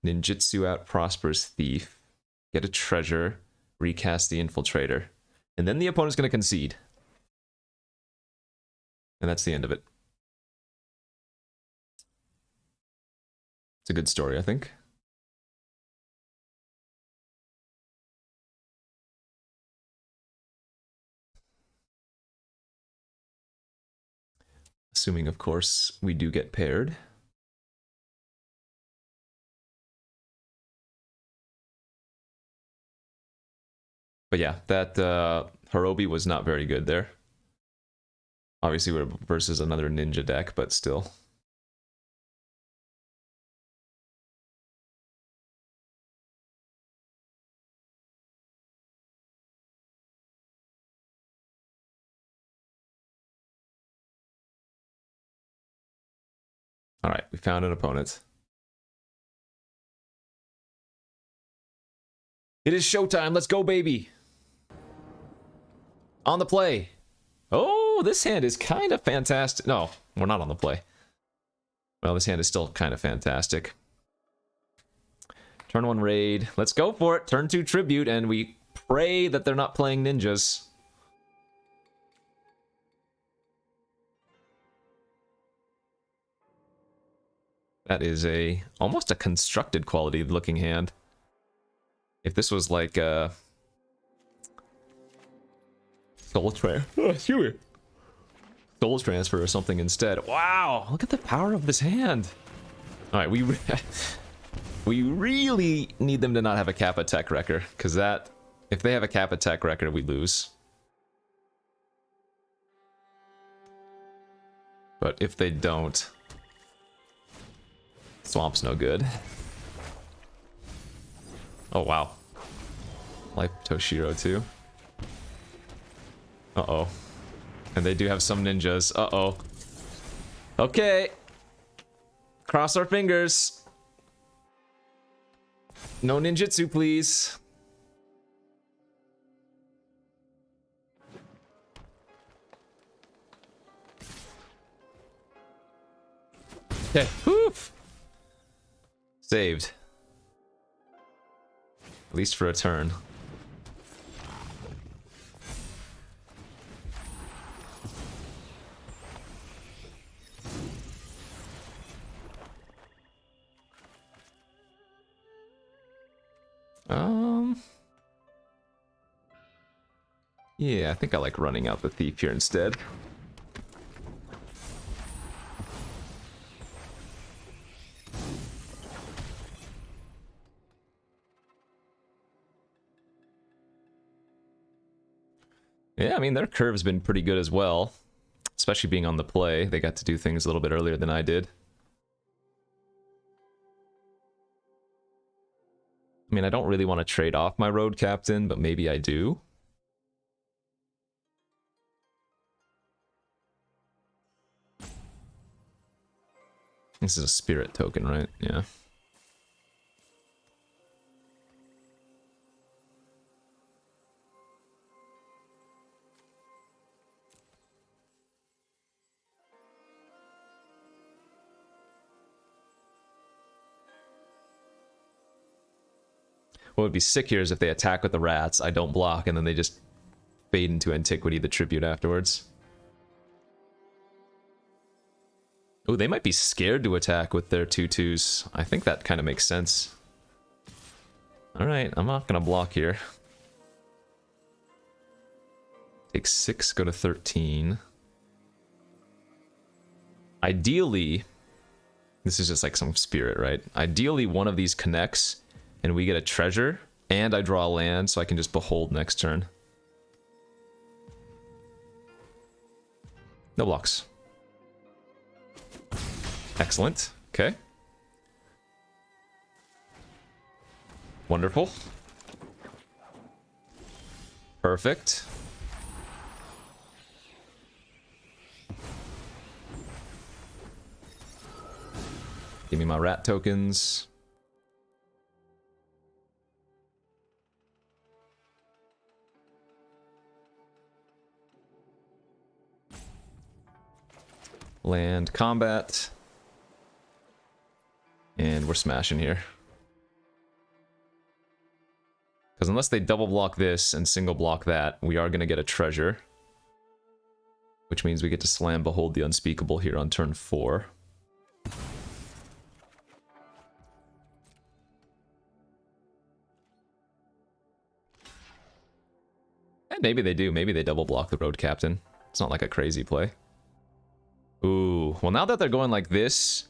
ninjutsu out Prosperous Thief, get a treasure, recast the Infiltrator. And then the opponent's going to concede. And that's the end of it. It's a good story, I think. Assuming, of course, we do get paired. But yeah, that Hirobi was not very good there. Obviously, we're versus another ninja deck, but still. All right, we found an opponent. It is showtime. Let's go, baby. On the play. Oh, this hand is kind of fantastic. No, we're not on the play. Well, this hand is still kind of fantastic. Turn 1 raid. Let's go for it. Turn 2 tribute, and we pray that they're not playing ninjas. That is almost a constructed quality looking hand. If this was like Soul Transfer or something instead. Wow, look at the power of this hand. All right, we really need them to not have a Kappa Tech Wrecker, because if they have a Kappa Tech Wrecker, we lose. But if they don't, Swamp's no good. Oh, wow. Like Toshiro, too. Uh-oh. And they do have some ninjas. Uh-oh. Okay. Cross our fingers. No ninjutsu, please. Okay. Woof. Saved. At least for a turn. Yeah, I think I like running out the thief here instead. Yeah, I mean, their curve's been pretty good as well. Especially being on the play. They got to do things a little bit earlier than I did. I mean, I don't really want to trade off my road captain, but maybe I do. This is a spirit token, right? Yeah. What would be sick here is if they attack with the rats, I don't block, and then they just fade into Antiquity, the tribute afterwards. Oh, they might be scared to attack with their 2/2s. I think that kind of makes sense. Alright, I'm not going to block here. Take 6, go to 13. Ideally, this is just like some spirit, right? Ideally, one of these connects, and we get a treasure, and I draw a land, so I can just behold next turn. No blocks. Excellent. Okay. Wonderful. Perfect. Give me my rat tokens. Land combat. And we're smashing here. Because unless they double block this and single block that, we are going to get a treasure. Which means we get to slam Behold the Unspeakable here on turn 4. And maybe they do. Maybe they double block the Road Captain. It's not like a crazy play. Ooh. Well, now that they're going like this...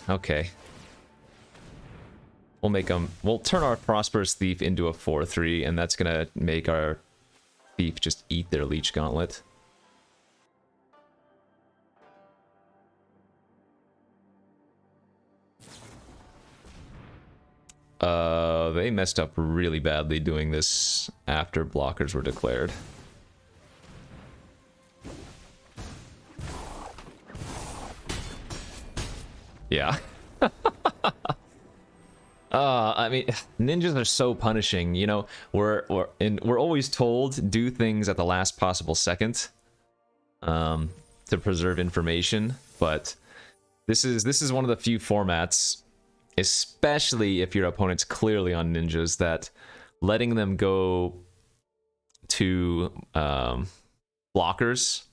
okay. We'll make them... We'll turn our Prosperous Thief into a 4/3, and that's gonna make our Thief just eat their Leech Gauntlet. They messed up really badly doing this after blockers were declared. Yeah. I mean, ninjas are so punishing. You know, we're always told do things at the last possible second, to preserve information. But this is one of the few formats, especially if your opponent's clearly on ninjas, that letting them go to blockers,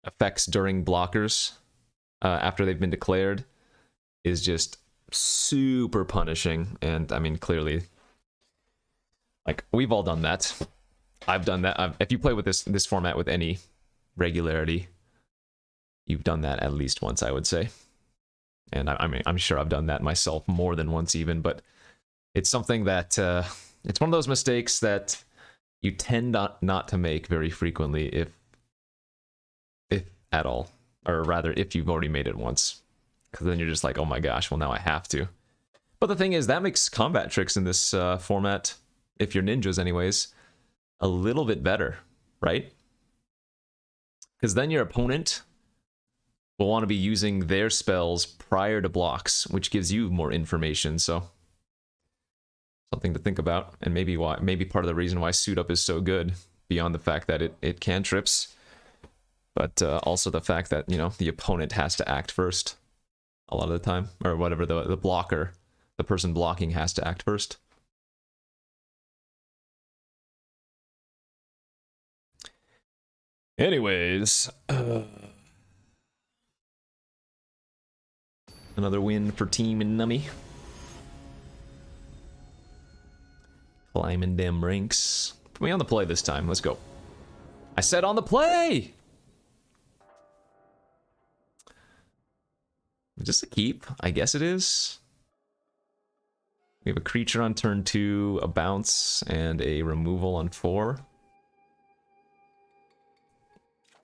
effects during blockers, after they've been declared, is just super punishing. And I mean, clearly, like, we've all done that. I've done that. If you play with this format with any regularity, you've done that at least once, I would say. And I mean, I'm sure I've done that myself more than once even, but it's something that, it's one of those mistakes that you tend not to make very frequently, if at all. Or rather, if you've already made it once. Because then you're just like, oh my gosh, well now I have to. But the thing is, that makes combat tricks in this format, if you're ninjas anyways, a little bit better, right? Because then your opponent will want to be using their spells prior to blocks, which gives you more information, so... something to think about, and maybe part of the reason why Suit Up is so good, beyond the fact that it cantrips, but also the fact that, you know, the opponent has to act first a lot of the time, or whatever, the blocker, the person blocking has to act first. Anyways, another win for Team and Nummy. Climbing them ranks. Put me on the play this time. Let's go. I said on the play! Is this a keep? I guess it is. We have a creature on turn 2, a bounce, and a removal on 4.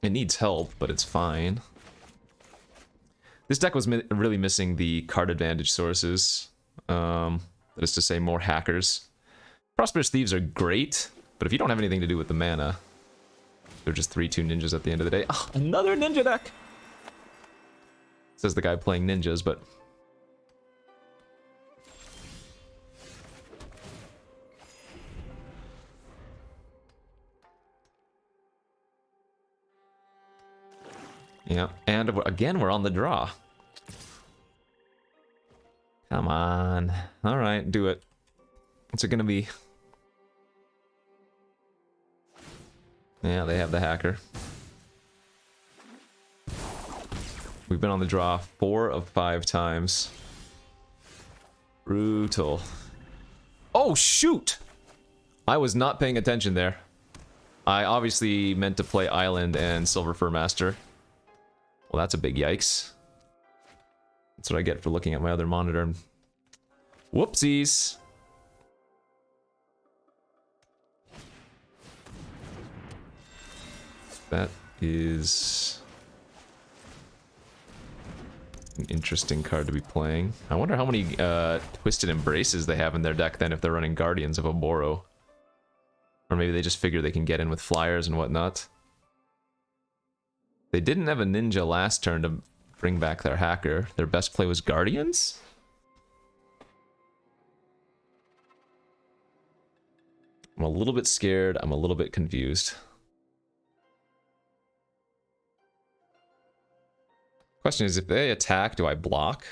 It needs help, but it's fine. This deck was really missing the card advantage sources. That is to say, more hackers. Prosperous Thieves are great, but if you don't have anything to do with the mana, they're just 3/2 ninjas at the end of the day. Oh, another ninja deck! Says the guy playing ninjas, but... yeah, and again, we're on the draw. Come on. Alright, do it. What's it gonna be? Yeah, they have the hacker. We've been on the draw 4 of 5 times. Brutal. Oh, shoot! I was not paying attention there. I obviously meant to play Island and Silver Fur Master. Well, that's a big yikes. That's what I get for looking at my other monitor. Whoopsies! That is an interesting card to be playing. I wonder how many Twisted Embraces they have in their deck then if they're running Guardians of Oboro. Or maybe they just figure they can get in with flyers and whatnot. They didn't have a ninja last turn to bring back their hacker. Their best play was Guardians? I'm a little bit scared. I'm a little bit confused. Question is, if they attack, do I block?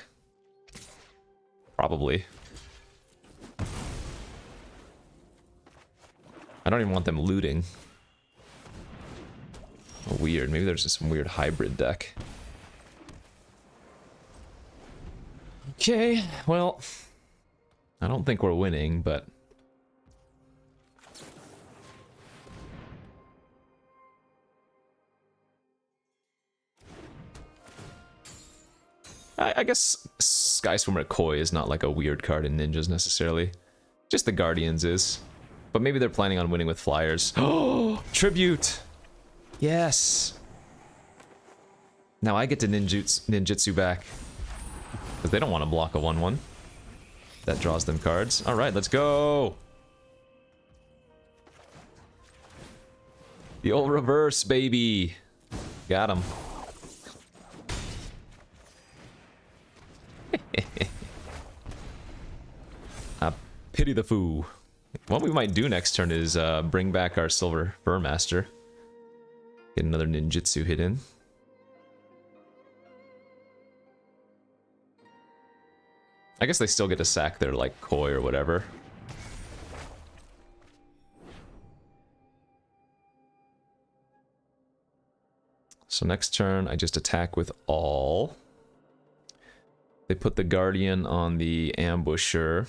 Probably. I don't even want them looting. Oh, weird. Maybe there's just some weird hybrid deck. Okay, well, I don't think we're winning, but I guess Sky Swimmer Koi is not like a weird card in ninjas necessarily. Just the Guardians is. But maybe they're planning on winning with flyers. Oh, Tribute! Yes! Now I get to ninjutsu back. Because they don't want to block a 1/1. That draws them cards. Alright, let's go! The old reverse, baby! Got him. Pity the foo. What we might do next turn is bring back our Silver Fur Master. Get another ninjutsu hit in. I guess they still get to sack their, like, Koi or whatever. So next turn, I just attack with all. They put the Guardian on the Ambusher.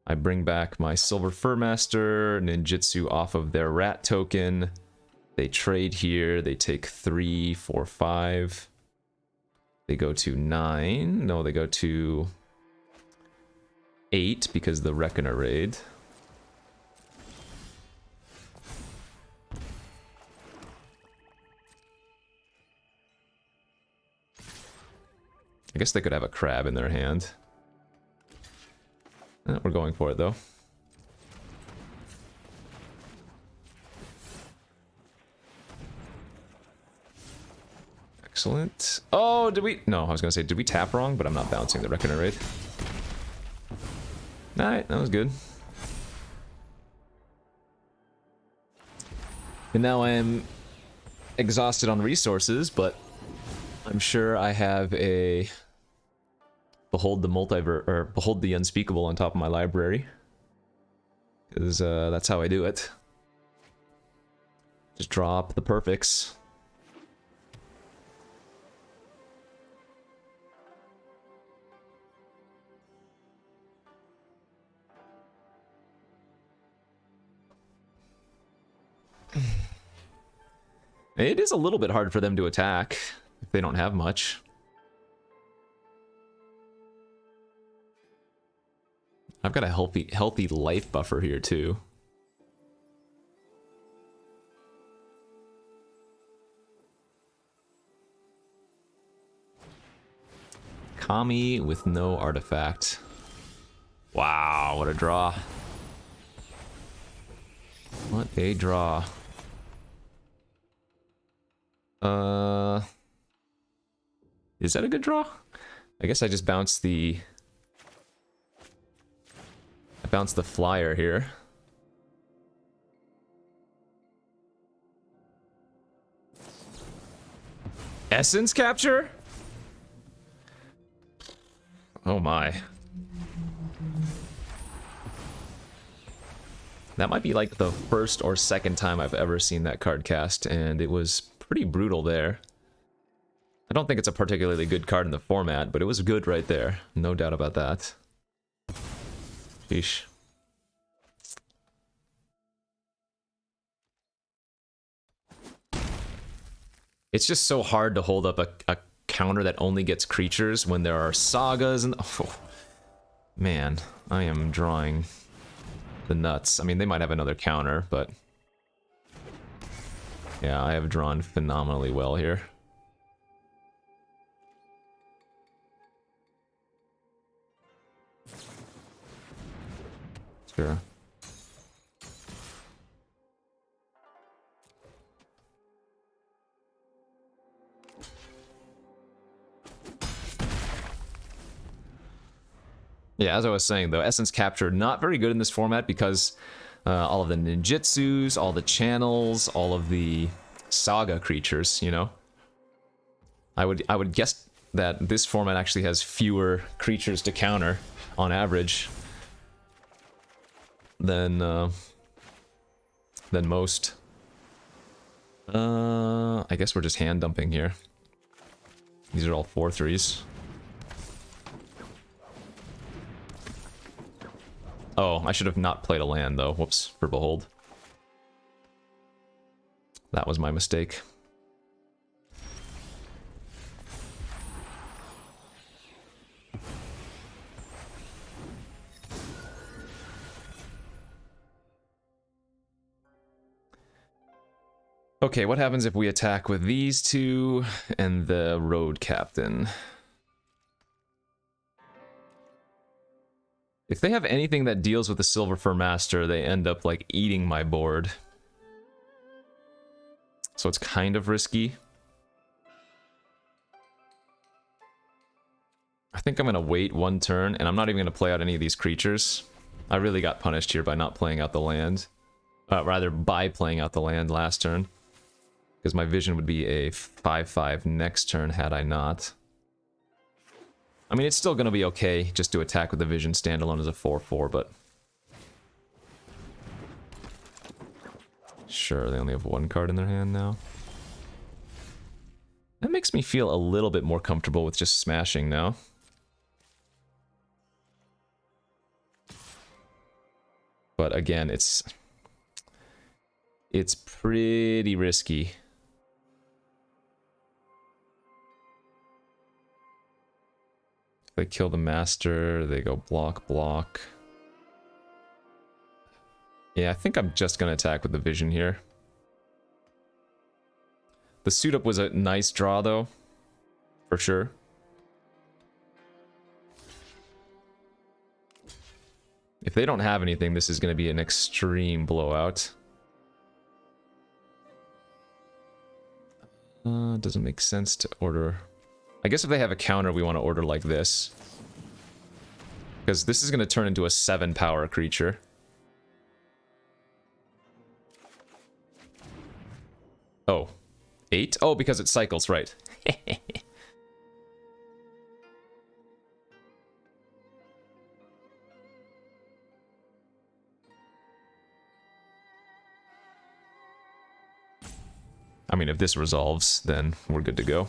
I bring back my Silver Fur Master, ninjutsu off of their rat token. They trade here, they take 3, 4, 5. They go to 9. No, they go to 8 because the Reckoner raid. I guess they could have a crab in their hand. We're going for it, though. Excellent. Oh, did we... No, I was going to say, did we tap wrong? But I'm not bouncing the Reckoner raid. Alright, that was good. And now I am exhausted on resources, but I'm sure I have a... Behold the Unspeakable on top of my library. Because that's how I do it. Just drop the perfects. It is a little bit hard for them to attack if they don't have much. I've got a healthy life buffer here too. Kami with no artifact. Wow, what a draw. What a draw. Is that a good draw? I guess I just bounced the... I bounced the flyer here. Essence capture? Oh my. That might be like the first or second time I've ever seen that card cast, and it was pretty brutal there. I don't think it's a particularly good card in the format, but it was good right there. No doubt about that. Sheesh. It's just so hard to hold up a counter that only gets creatures when there are sagas and... Oh, man, I am drawing the nuts. I mean, they might have another counter, but... yeah, I have drawn phenomenally well here. Sure. Yeah, as I was saying though, Essence Capture not very good in this format because all of the ninjutsus, all the channels, all of the saga creatures, you know. I would guess that this format actually has fewer creatures to counter on average than most. I guess we're just hand dumping here. These are all 4/3s. Oh, I should have not played a land, though. Whoops, for Behold. That was my mistake. Okay, what happens if we attack with these two and the Road Captain? If they have anything that deals with the Silver Fur Master, they end up, like, eating my board. So it's kind of risky. I think I'm going to wait one turn, and I'm not even going to play out any of these creatures. I really got punished here by not playing out the land. Rather, by playing out the land last turn. Because my vision would be a 5/5 next turn had I not. I mean, it's still going to be okay just to attack with the vision standalone as a 4/4, but... sure, they only have one card in their hand now. That makes me feel a little bit more comfortable with just smashing now. But again, it's pretty risky. They kill the master, they go block, block. Yeah, I think I'm just going to attack with the vision here. The suit up was a nice draw, though. For sure. If they don't have anything, this is going to be an extreme blowout. Doesn't make sense to order... I guess if they have a counter, we want to order like this. Because this is going to turn into a 7-power creature. Oh. 8? Oh, because it cycles, right. I mean, if this resolves, then we're good to go.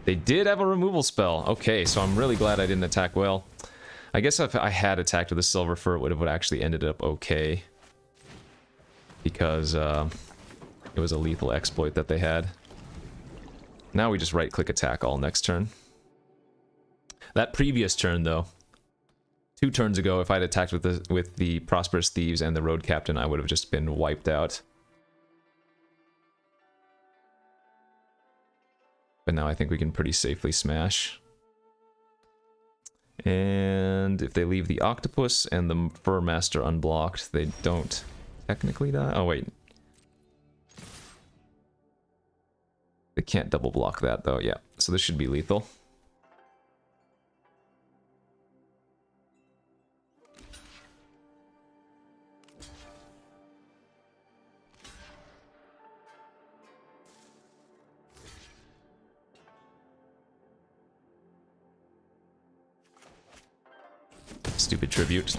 They did have a removal spell. Okay, so I'm really glad I didn't attack well. I guess if I had attacked with a Silver Fur, it would have actually ended up okay. Because it was a lethal exploit that they had. Now we just right-click attack all next turn. That previous turn, though, 2 turns ago, if I'd attacked with the Prosperous Thieves and the Road Captain, I would have just been wiped out. But now I think we can pretty safely smash. And if they leave the Octopus and the Fur Master unblocked, they don't technically die. Oh, wait. They can't double block that, though. Yeah, so this should be lethal. Stupid tribute.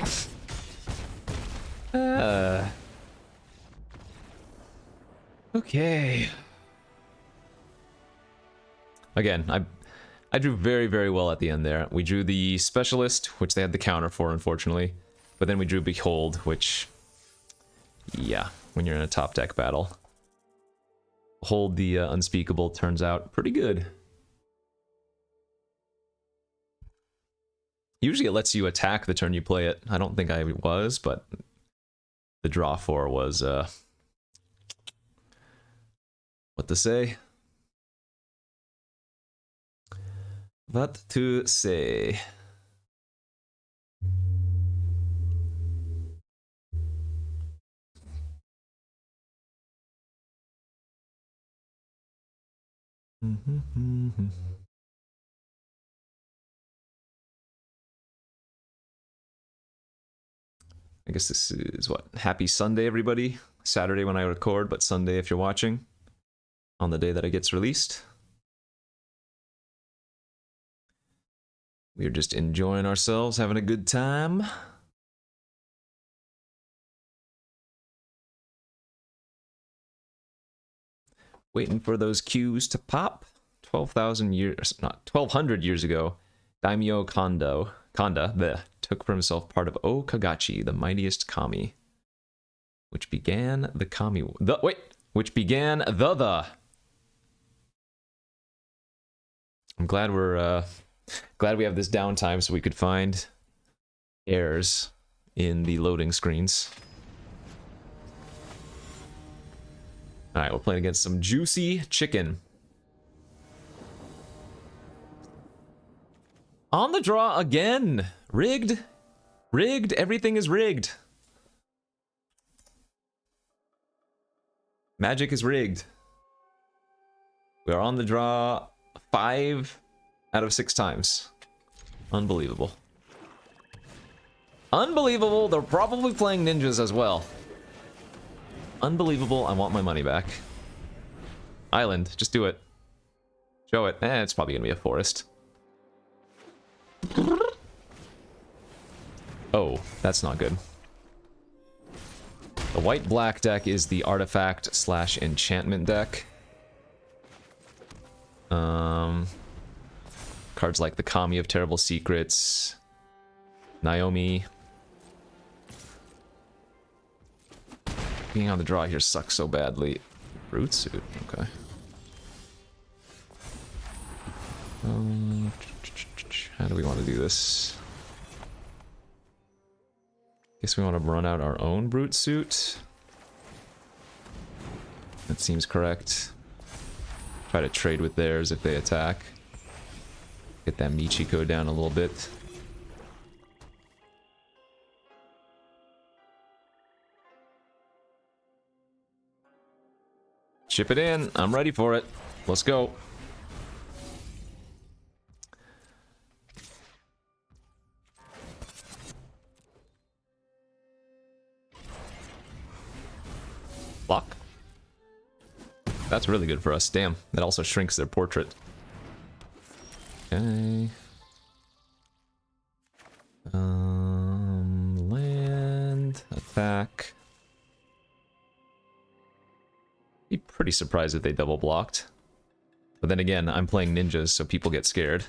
Okay. Again, I drew very, very well at the end there. We drew the Specialist, which they had the counter for, unfortunately. But then we drew Behold, which... yeah, when you're in a top deck battle. Hold the Unspeakable turns out pretty good. Usually it lets you attack the turn you play it. I don't think I was, but the draw for was, what to say? What to say? I guess this is what? Happy Sunday, everybody. Saturday when I record, but Sunday if you're watching. On the day that it gets released. We're just enjoying ourselves, having a good time. Waiting for those cues to pop. 12,000 years, not 1,200 years ago, Daimyo Kanda took for himself part of O Kagachi, the mightiest kami, which began the kami. Which began the. I'm glad we're glad we have this downtime so we could find errors in the loading screens. All right, we're playing against some juicy chicken. On the draw again. Rigged. Rigged. Everything is rigged. Magic is rigged. We are on the draw 5 out of 6 times. Unbelievable. Unbelievable. They're probably playing ninjas as well. Unbelievable. I want my money back. Island. Just do it. Show it. It's probably going to be a forest. Oh, that's not good. The white-black deck is the artifact / enchantment deck. Cards like the Kami of Terrible Secrets, Naomi. Being on the draw here sucks so badly. Brute Suit, okay. How do we want to do this? Guess we want to run out our own Brute Suit. That seems correct. Try to trade with theirs if they attack. Get that Michiko down a little bit. Chip it in. I'm ready for it. Let's go. Block. That's really good for us. Damn. That also shrinks their portrait. Okay. Land. Attack. Be pretty surprised if they double blocked. But then again, I'm playing ninjas, so people get scared.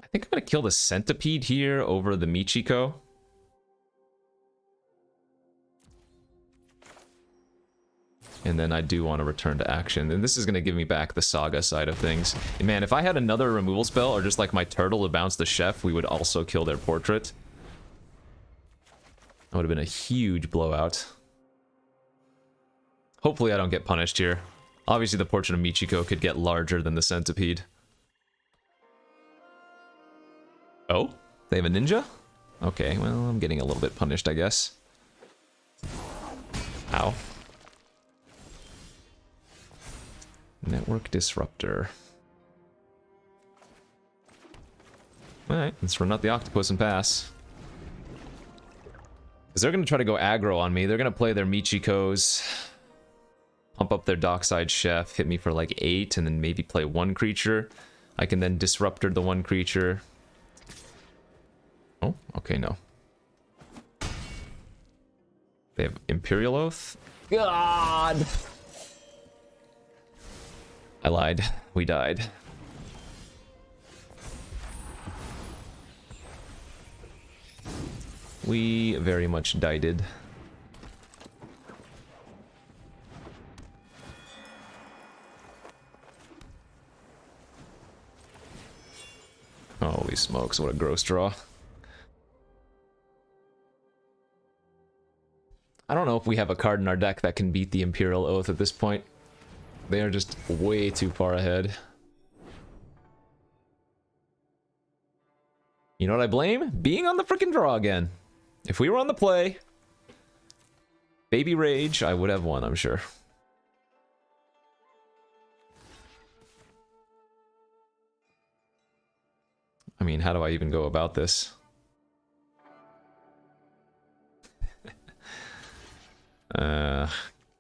I think I'm gonna kill the Centipede here over the Michiko. And then I do want to return to action. And this is going to give me back the Saga side of things. And man, if I had another removal spell, or just like my turtle to bounce the chef, we would also kill their portrait. That would have been a huge blowout. Hopefully I don't get punished here. Obviously the portrait of Michiko could get larger than the Centipede. Oh? They have a ninja? Okay, well, I'm getting a little bit punished, I guess. Ow. Network Disruptor. Alright, let's run out the Octopus and pass. Because they're going to try to go aggro on me. They're going to play their Michikos, pump up their Dockside Chef, hit me for like 8, and then maybe play 1 creature. I can then Disruptor the one creature. Oh, okay, no. They have Imperial Oath? God! I lied. We died. We very much died. Holy smokes, what a gross draw. I don't know if we have a card in our deck that can beat the Imperial Oath at this point. They are just way too far ahead. You know what I blame? Being on the freaking draw again. If we were on the play, Baby Rage, I would have won, I'm sure. I mean, how do I even go about this?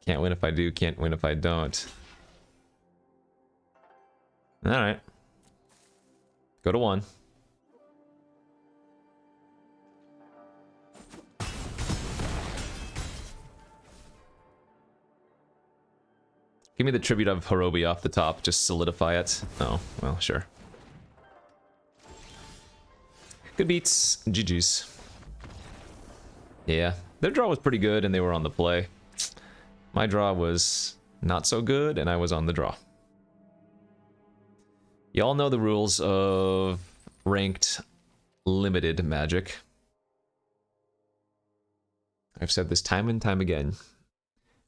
Can't win if I do, can't win if I don't. Alright. Go to 1. Give me the tribute of Hirobi off the top, just solidify it. Oh, well, sure. Good beats. GG's. Yeah, their draw was pretty good and they were on the play. My draw was not so good and I was on the draw. Y'all know the rules of ranked limited Magic. I've said this time and time again.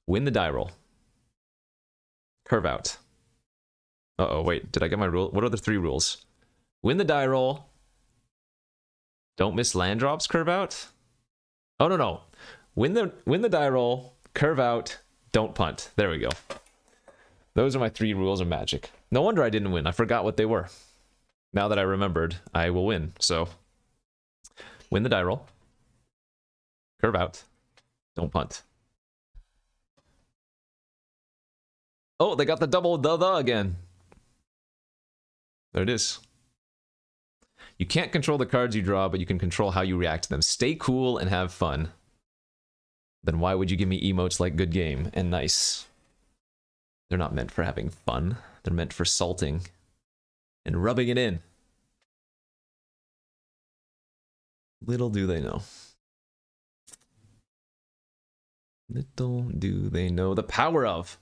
Win the die roll. Curve out. Uh-oh, wait, did I get my rule? What are the 3 rules? Win the die roll. Don't miss land drops, curve out. Oh, no. Win the die roll, curve out, don't punt. There we go. Those are my 3 rules of Magic. No wonder I didn't win. I forgot what they were. Now that I remembered, I will win. So, win the die roll, curve out, don't punt. Oh, they got the double the again. There it is. You can't control the cards you draw, but you can control how you react to them. Stay cool and have fun. Then why would you give me emotes like good game and nice? They're not meant for having fun. They're meant for salting and rubbing it in. Little do they know. Little do they know the power of.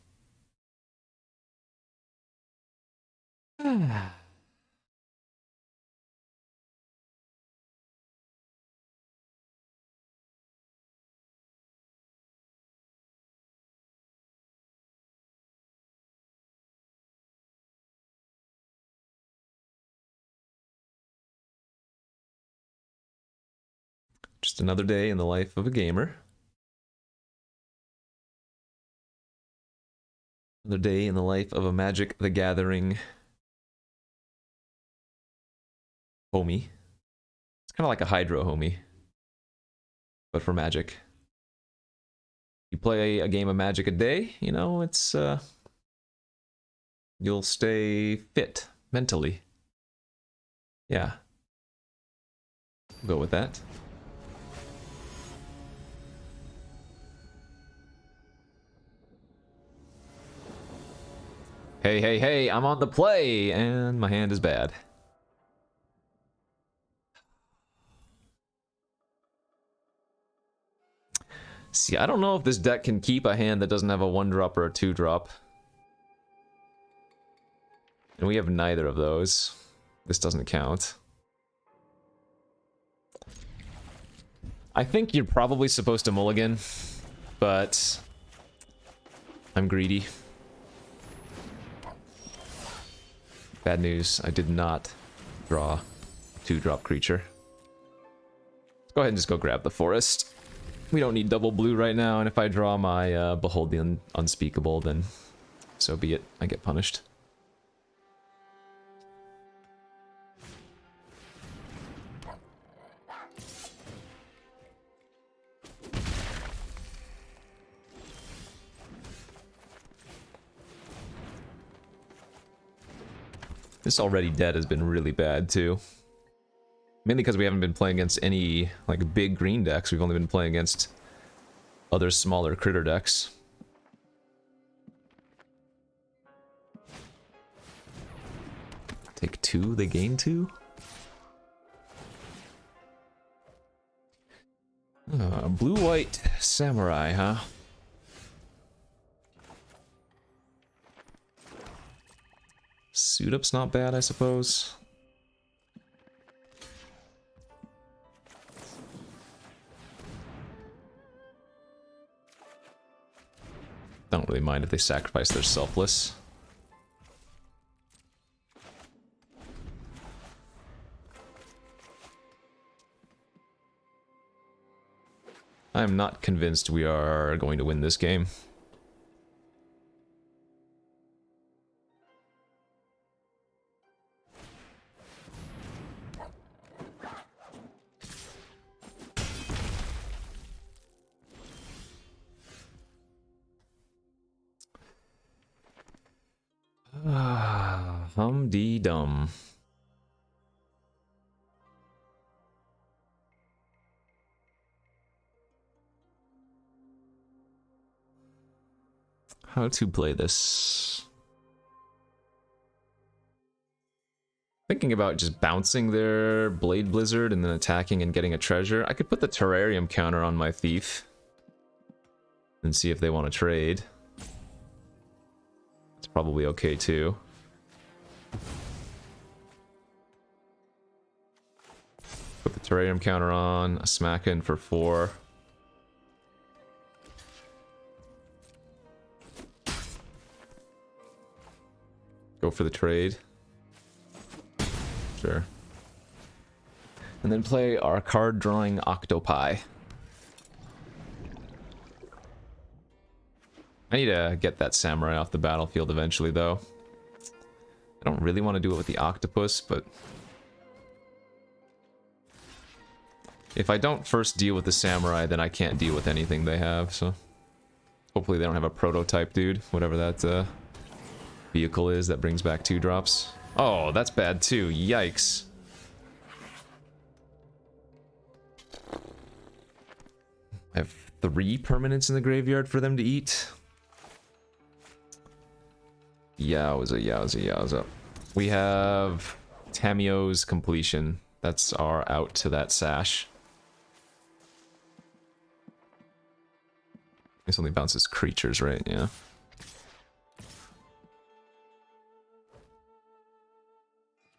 Just another day in the life of a gamer. Another day in the life of a Magic the Gathering homie. It's kind of like a Hydro homie, but for Magic. You play a game of Magic a day, you know, it's you'll stay fit mentally. Yeah. We'll go with that. Hey, hey, hey, I'm on the play, and my hand is bad. See, I don't know if this deck can keep a hand that doesn't have a 1-drop or a 2-drop. And we have neither of those. This doesn't count. I think you're probably supposed to mulligan, but I'm greedy. Bad news, I did not draw a 2-drop creature. Let's go ahead and just go grab the forest. We don't need double blue right now, and if I draw my Behold the Unspeakable, then so be it. I get punished. This already dead has been really bad too. Mainly because we haven't been playing against any like big green decks. We've only been playing against other smaller critter decks. Take 2, they gain 2? Blue-white samurai, huh? Suit up's not bad, I suppose. Don't really mind if they sacrifice their selfless. I am not convinced we are going to win this game. Hum-dee-dum. How to play this? Thinking about just bouncing their Blade Blizzard and then attacking and getting a treasure. I could put the Terrarium counter on my Thief and see if they want to trade. It's probably okay too. Put the Terrarium counter on, a smack in for 4. Go for the trade. Sure. And then play our card drawing Octopi. I need to get that samurai off the battlefield eventually, though. I don't really want to do it with the octopus, but if I don't first deal with the samurai, then I can't deal with anything they have, so hopefully they don't have a prototype dude, whatever that vehicle is that brings back 2-drops. Oh, that's bad too. Yikes. I have 3 permanents in the graveyard for them to eat. Yowza, yowza, yowza. We have Tamio's completion. That's our out to that sash. This only bounces creatures, right? Yeah.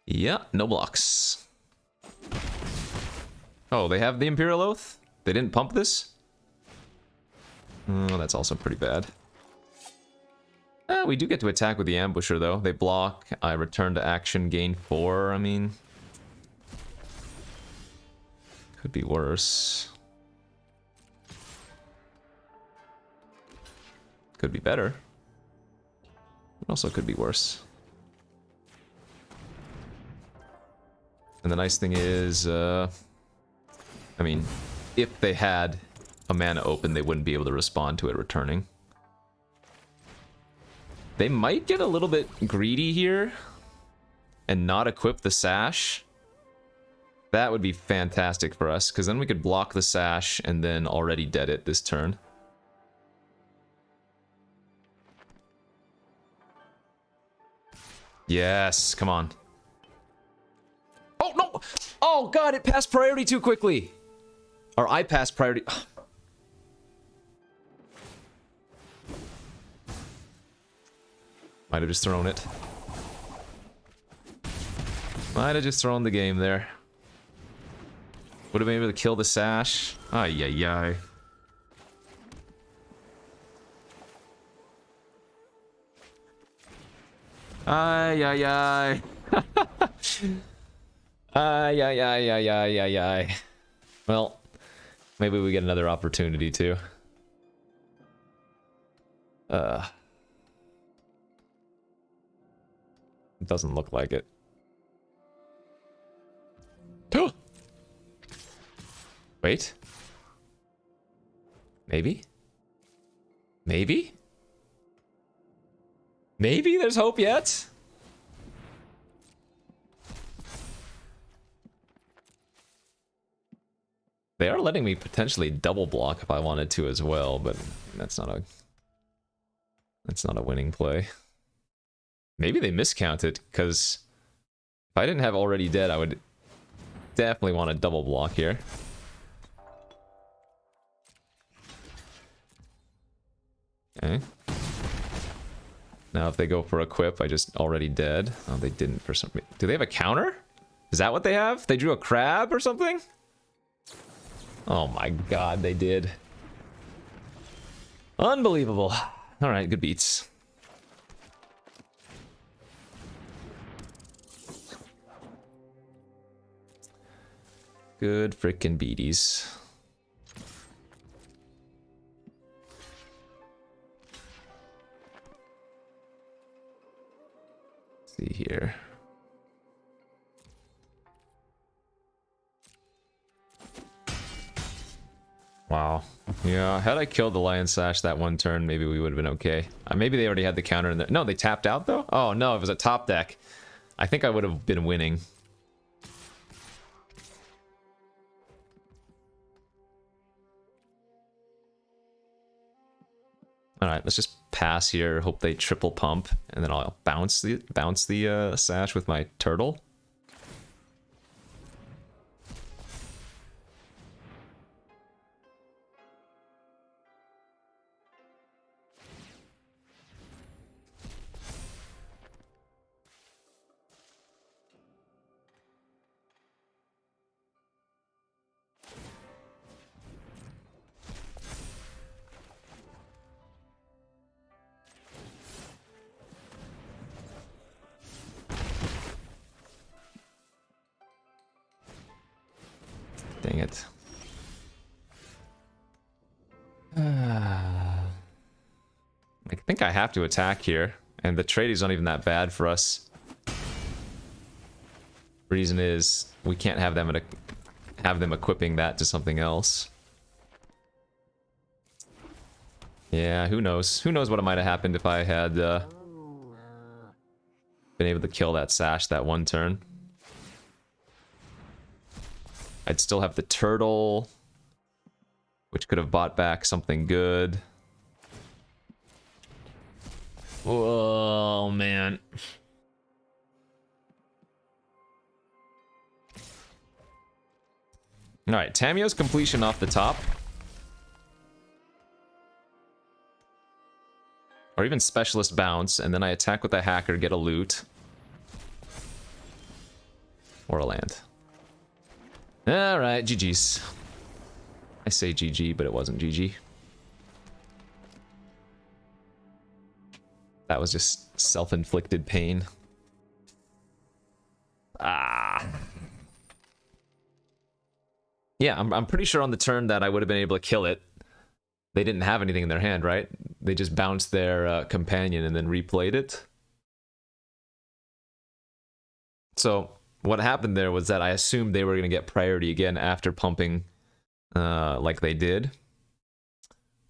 Yeah, no blocks. Oh, they have the Imperial Oath? They didn't pump this? Oh, that's also pretty bad. We do get to attack with the Ambusher, though. They block, I return to action, gain 4, I mean... Could be worse. Could be better. Also could be worse. And the nice thing is, I mean, if they had a mana open, they wouldn't be able to respond to it returning. They might get a little bit greedy here and not equip the sash. That would be fantastic for us, because then we could block the sash and then already dead it this turn. Yes, come on. Oh, no! Oh, God, it passed priority too quickly! Or I passed priority... Might have just thrown it. Might have just thrown the game there. Would have been able to kill the sash. Ay, ay, ay. Ay, ay, ay. Ay, ay, ay, ay, ay, ay, ay. Well, maybe we get another opportunity too. It doesn't look like it. Wait. Maybe? Maybe? Maybe there's hope yet? They are letting me potentially double block if I wanted to as well, but that's not a winning play. Maybe they miscounted, because if I didn't have Already Dead, I would definitely want a double block here. Okay. Now if they go for Equip, I just Already Dead. Oh, they didn't for some reason. Do they have a counter? Is that what they have? They drew a crab or something? Oh my god, they did. Unbelievable. Alright, good beats. Good frickin' beaties. Let's see here. Wow. Yeah, had I killed the Lion Sash that one turn, maybe we would have been okay. Maybe they already had the counter in there. No, they tapped out though? Oh no, it was a top deck. I think I would have been winning. Alright, let's just pass here, hope they triple pump, and then I'll bounce the Sash with my turtle. Dang it. I think I have to attack here, and the trade is not even that bad for us. Reason is we can't have them equipping that to something else. Yeah, who knows? Who knows what might have happened if I had been able to kill that Sash that one turn. I'd still have the turtle, which could have bought back something good. Oh, man. Alright, Tamio's completion off the top. Or even Specialist Bounce, and then I attack with a Hacker, get a loot. Or a land. Alright, GG's. I say GG, but it wasn't GG. That was just self-inflicted pain. Ah. Yeah, I'm pretty sure on the turn that I would have been able to kill it. They didn't have anything in their hand, right? They just bounced their companion and then replayed it. So what happened there was that I assumed they were going to get priority again after pumping like they did.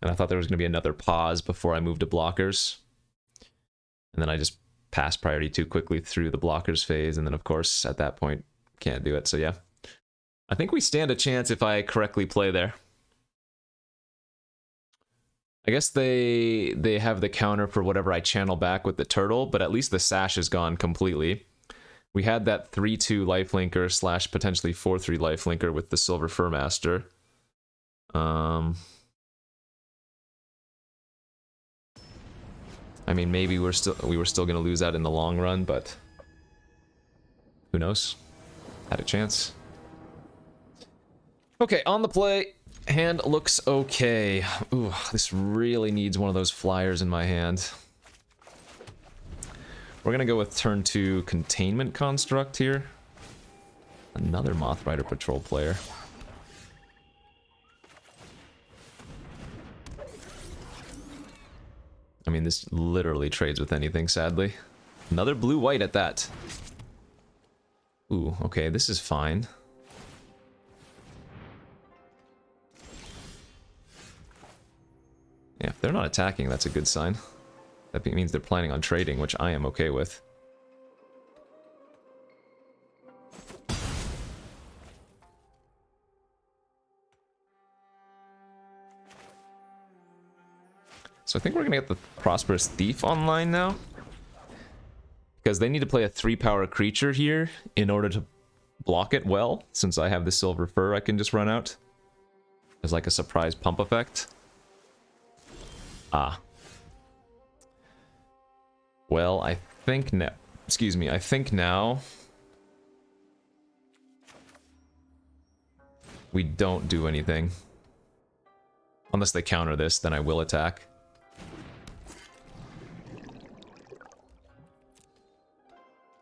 And I thought there was going to be another pause before I moved to blockers. And then I just passed priority too quickly through the blockers phase. And then, of course, at that point, can't do it. So, yeah. I think we stand a chance if I correctly play there. I guess they have the counter for whatever I channel back with the turtle, but at least the Sash is gone completely. We had that 3-2 lifelinker slash potentially 4-3 lifelinker with the Silver Furmaster. I mean, maybe we were still going to lose that in the long run, but who knows? Had a chance. Okay, on the play. Hand looks okay. Ooh, this really needs one of those flyers in my hand. We're gonna go with turn 2 Containment Construct here. Another Moth Rider Patrol player. I mean, this literally trades with anything, sadly. Another blue-white at that. Ooh, okay, this is fine. Yeah, if they're not attacking, that's a good sign. That means they're planning on trading, which I am okay with. So I think we're gonna get the Prosperous Thief online now. Because they need to play a 3-power creature here in order to block it well, since I have the Silver Fur I can just run out. As like a surprise pump effect. Ah. Well, I think now... Excuse me, I think now... we don't do anything. Unless they counter this, then I will attack.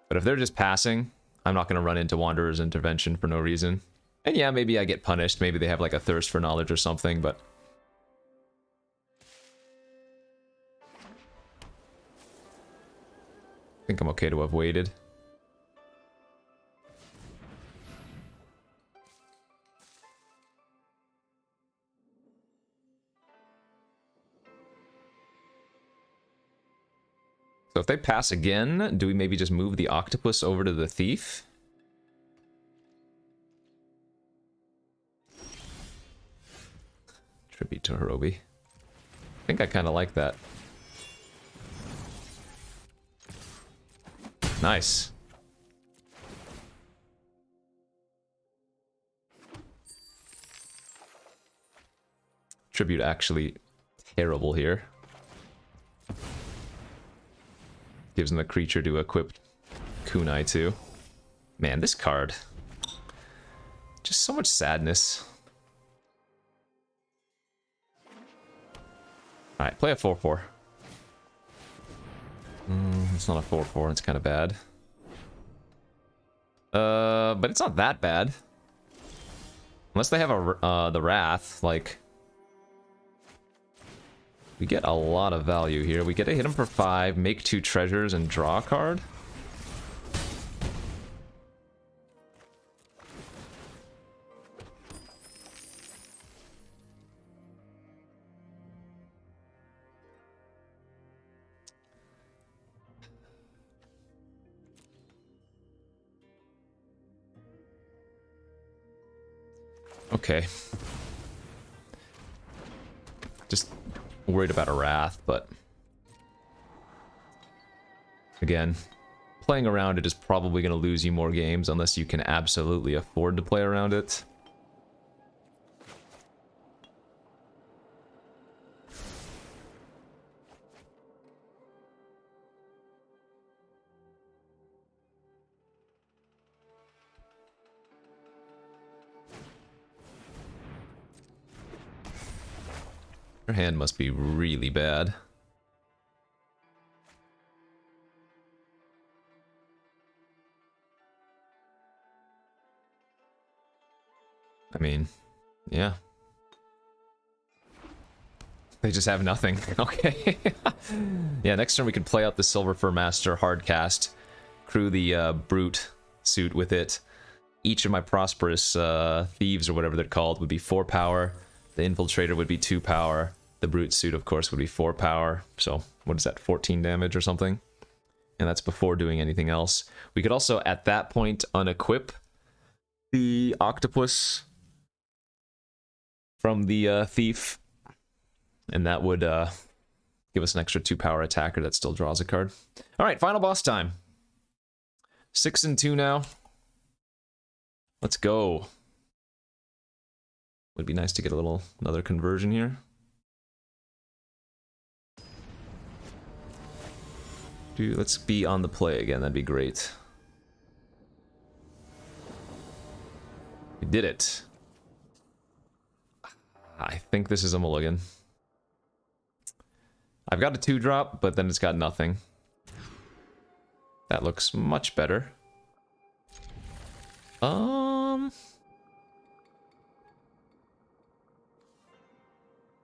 But if they're just passing, I'm not going to run into Wanderer's Intervention for no reason. And yeah, maybe I get punished. Maybe they have like a thirst for knowledge or something, but... I think I'm okay to have waited. So if they pass again, do we maybe just move the octopus over to the thief? Tribute to Hirobi. I think I kind of like that. Nice. Tribute actually terrible here. Gives them a creature to equip Kunai to. Man, this card. Just so much sadness. Alright, play a 4-4. It's not a 4-4, it's kind of bad. But it's not that bad. Unless they have a the Wrath, like... we get a lot of value here. We get to hit him for 5, make 2 treasures, and draw a card. Okay. Just worried about a Wrath, but... again, playing around it is probably going to lose you more games unless you can absolutely afford to play around it. Her hand must be really bad. I mean, yeah. They just have nothing. Okay. Yeah, next turn we can play out the Silver Fur Master hardcast, crew the Brute suit with it. Each of my Prosperous Thieves, or whatever they're called, would be 4 power. The Infiltrator would be 2 power. The Brute suit, of course, would be 4 power. So, what is that, 14 damage or something? And that's before doing anything else. We could also, at that point, unequip the Octopus from the Thief. And that would give us an extra 2 power attacker that still draws a card. Alright, final boss time. 6-2 now. Let's go. Would be nice to get another conversion here. Dude, let's be on the play again, that'd be great. We did it. I think this is a mulligan. I've got a 2-drop, but then it's got nothing. That looks much better.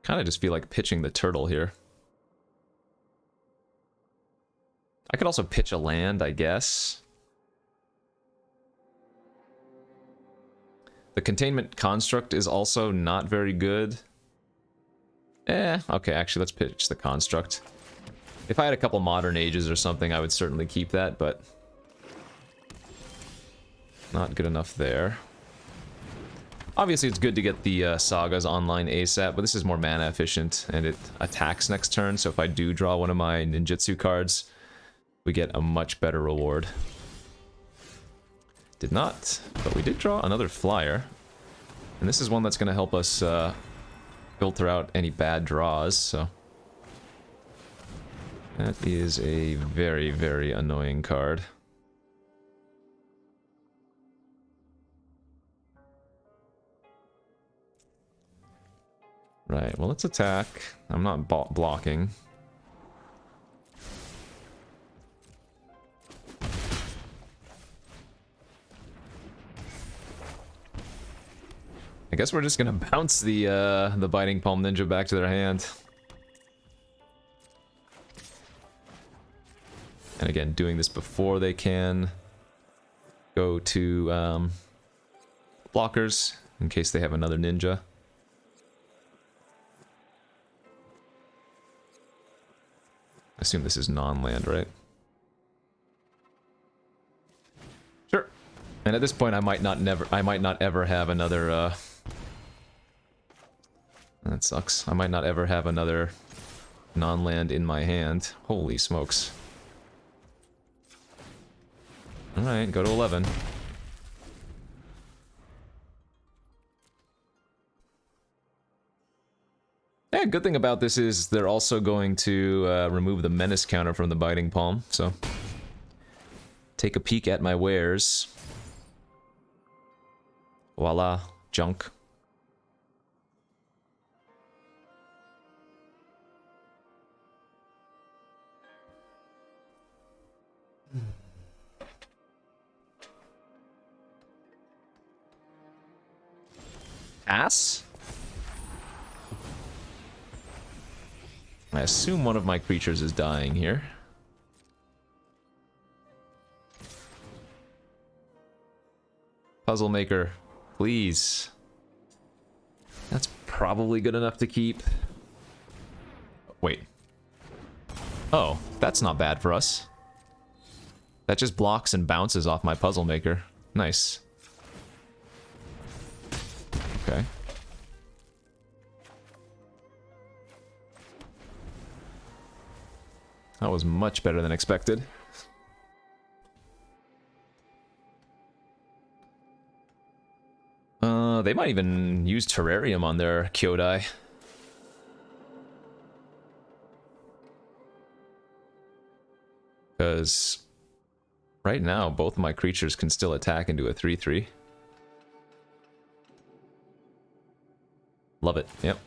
Kind of just feel like pitching the turtle here. I could also pitch a land, I guess. The containment construct is also not very good. Okay, actually, let's pitch the construct. If I had a couple modern ages or something, I would certainly keep that, but... not good enough there. Obviously, it's good to get the sagas online ASAP, but this is more mana efficient, and it attacks next turn, so if I do draw one of my ninjutsu cards, we get a much better reward. Did not, but we did draw another flyer. And this is one that's going to help us filter out any bad draws, so... That is a very, very annoying card. Right, well, let's attack. I'm not blocking. I guess we're just gonna bounce the Biting Palm Ninja back to their hand. And again, doing this before they can go to blockers, in case they have another ninja. I assume this is non-land, right? Sure. And at this point, I might not ever have another. That sucks. I might not ever have another non-land in my hand. Holy smokes! All right, go to 11. Yeah, good thing about this is they're also going to remove the menace counter from the Biting Palm, so... Take a peek at my wares. Voila, junk. Pass? I assume one of my creatures is dying here. Puzzle Maker, please. That's probably good enough to keep. Wait. Oh, that's not bad for us. That just blocks and bounces off my Puzzle Maker. Nice. Okay. That was much better than expected. They might even use Terrarium on their Kyodai. Because right now, both of my creatures can still attack into a 3/3. Love it, yep.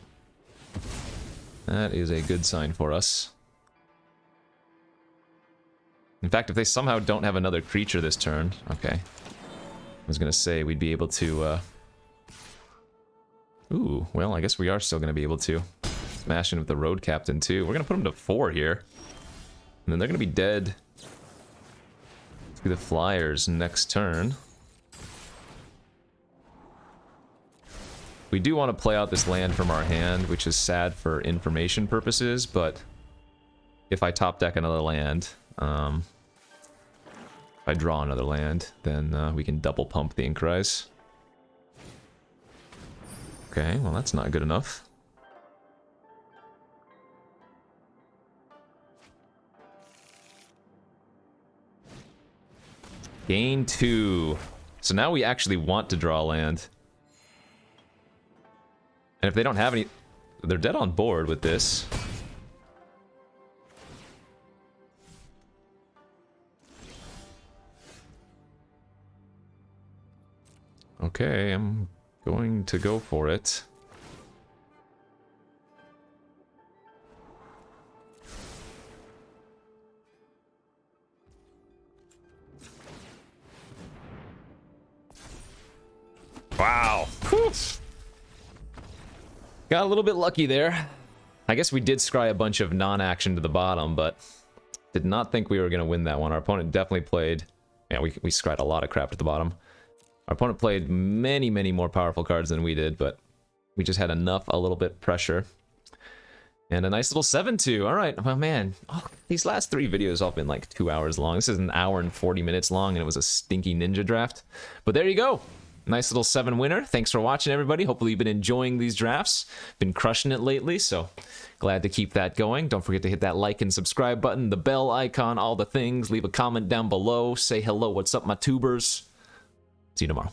That is a good sign for us. In fact, if they somehow don't have another creature this turn... Okay. I was gonna say we'd be able to, Ooh, well, I guess we are still gonna be able to. Smash in with the Road Captain, too. We're gonna put them to 4 here. And then they're gonna be dead to the Flyers next turn. We do want to play out this land from our hand, which is sad for information purposes, but if I top deck another land, if I draw another land, then we can double pump the Inkrise. Okay, well that's not good enough. Gain 2. So now we actually want to draw land. And if they don't have any... They're dead on board with this. Okay, I'm going to go for it. Wow. Whew. Got a little bit lucky there. I guess we did scry a bunch of non-action to the bottom, but did not think we were going to win that one. Our opponent definitely played... Yeah, we scryed a lot of crap to the bottom. Our opponent played many, many more powerful cards than we did, but we just had enough, a little bit pressure. And a nice little 7-2. All right. Well, man, these last 3 videos all been like 2 hours long. This is an hour and 40 minutes long, and it was a stinky ninja draft. But there you go. nice little 7 winner. Thanks for watching, everybody. Hopefully you've been enjoying these drafts. Been crushing it lately, so glad to keep that going. Don't forget to hit that like and subscribe button, the bell icon, all the things. Leave a comment down below. Say hello, what's up, my tubers. See you tomorrow.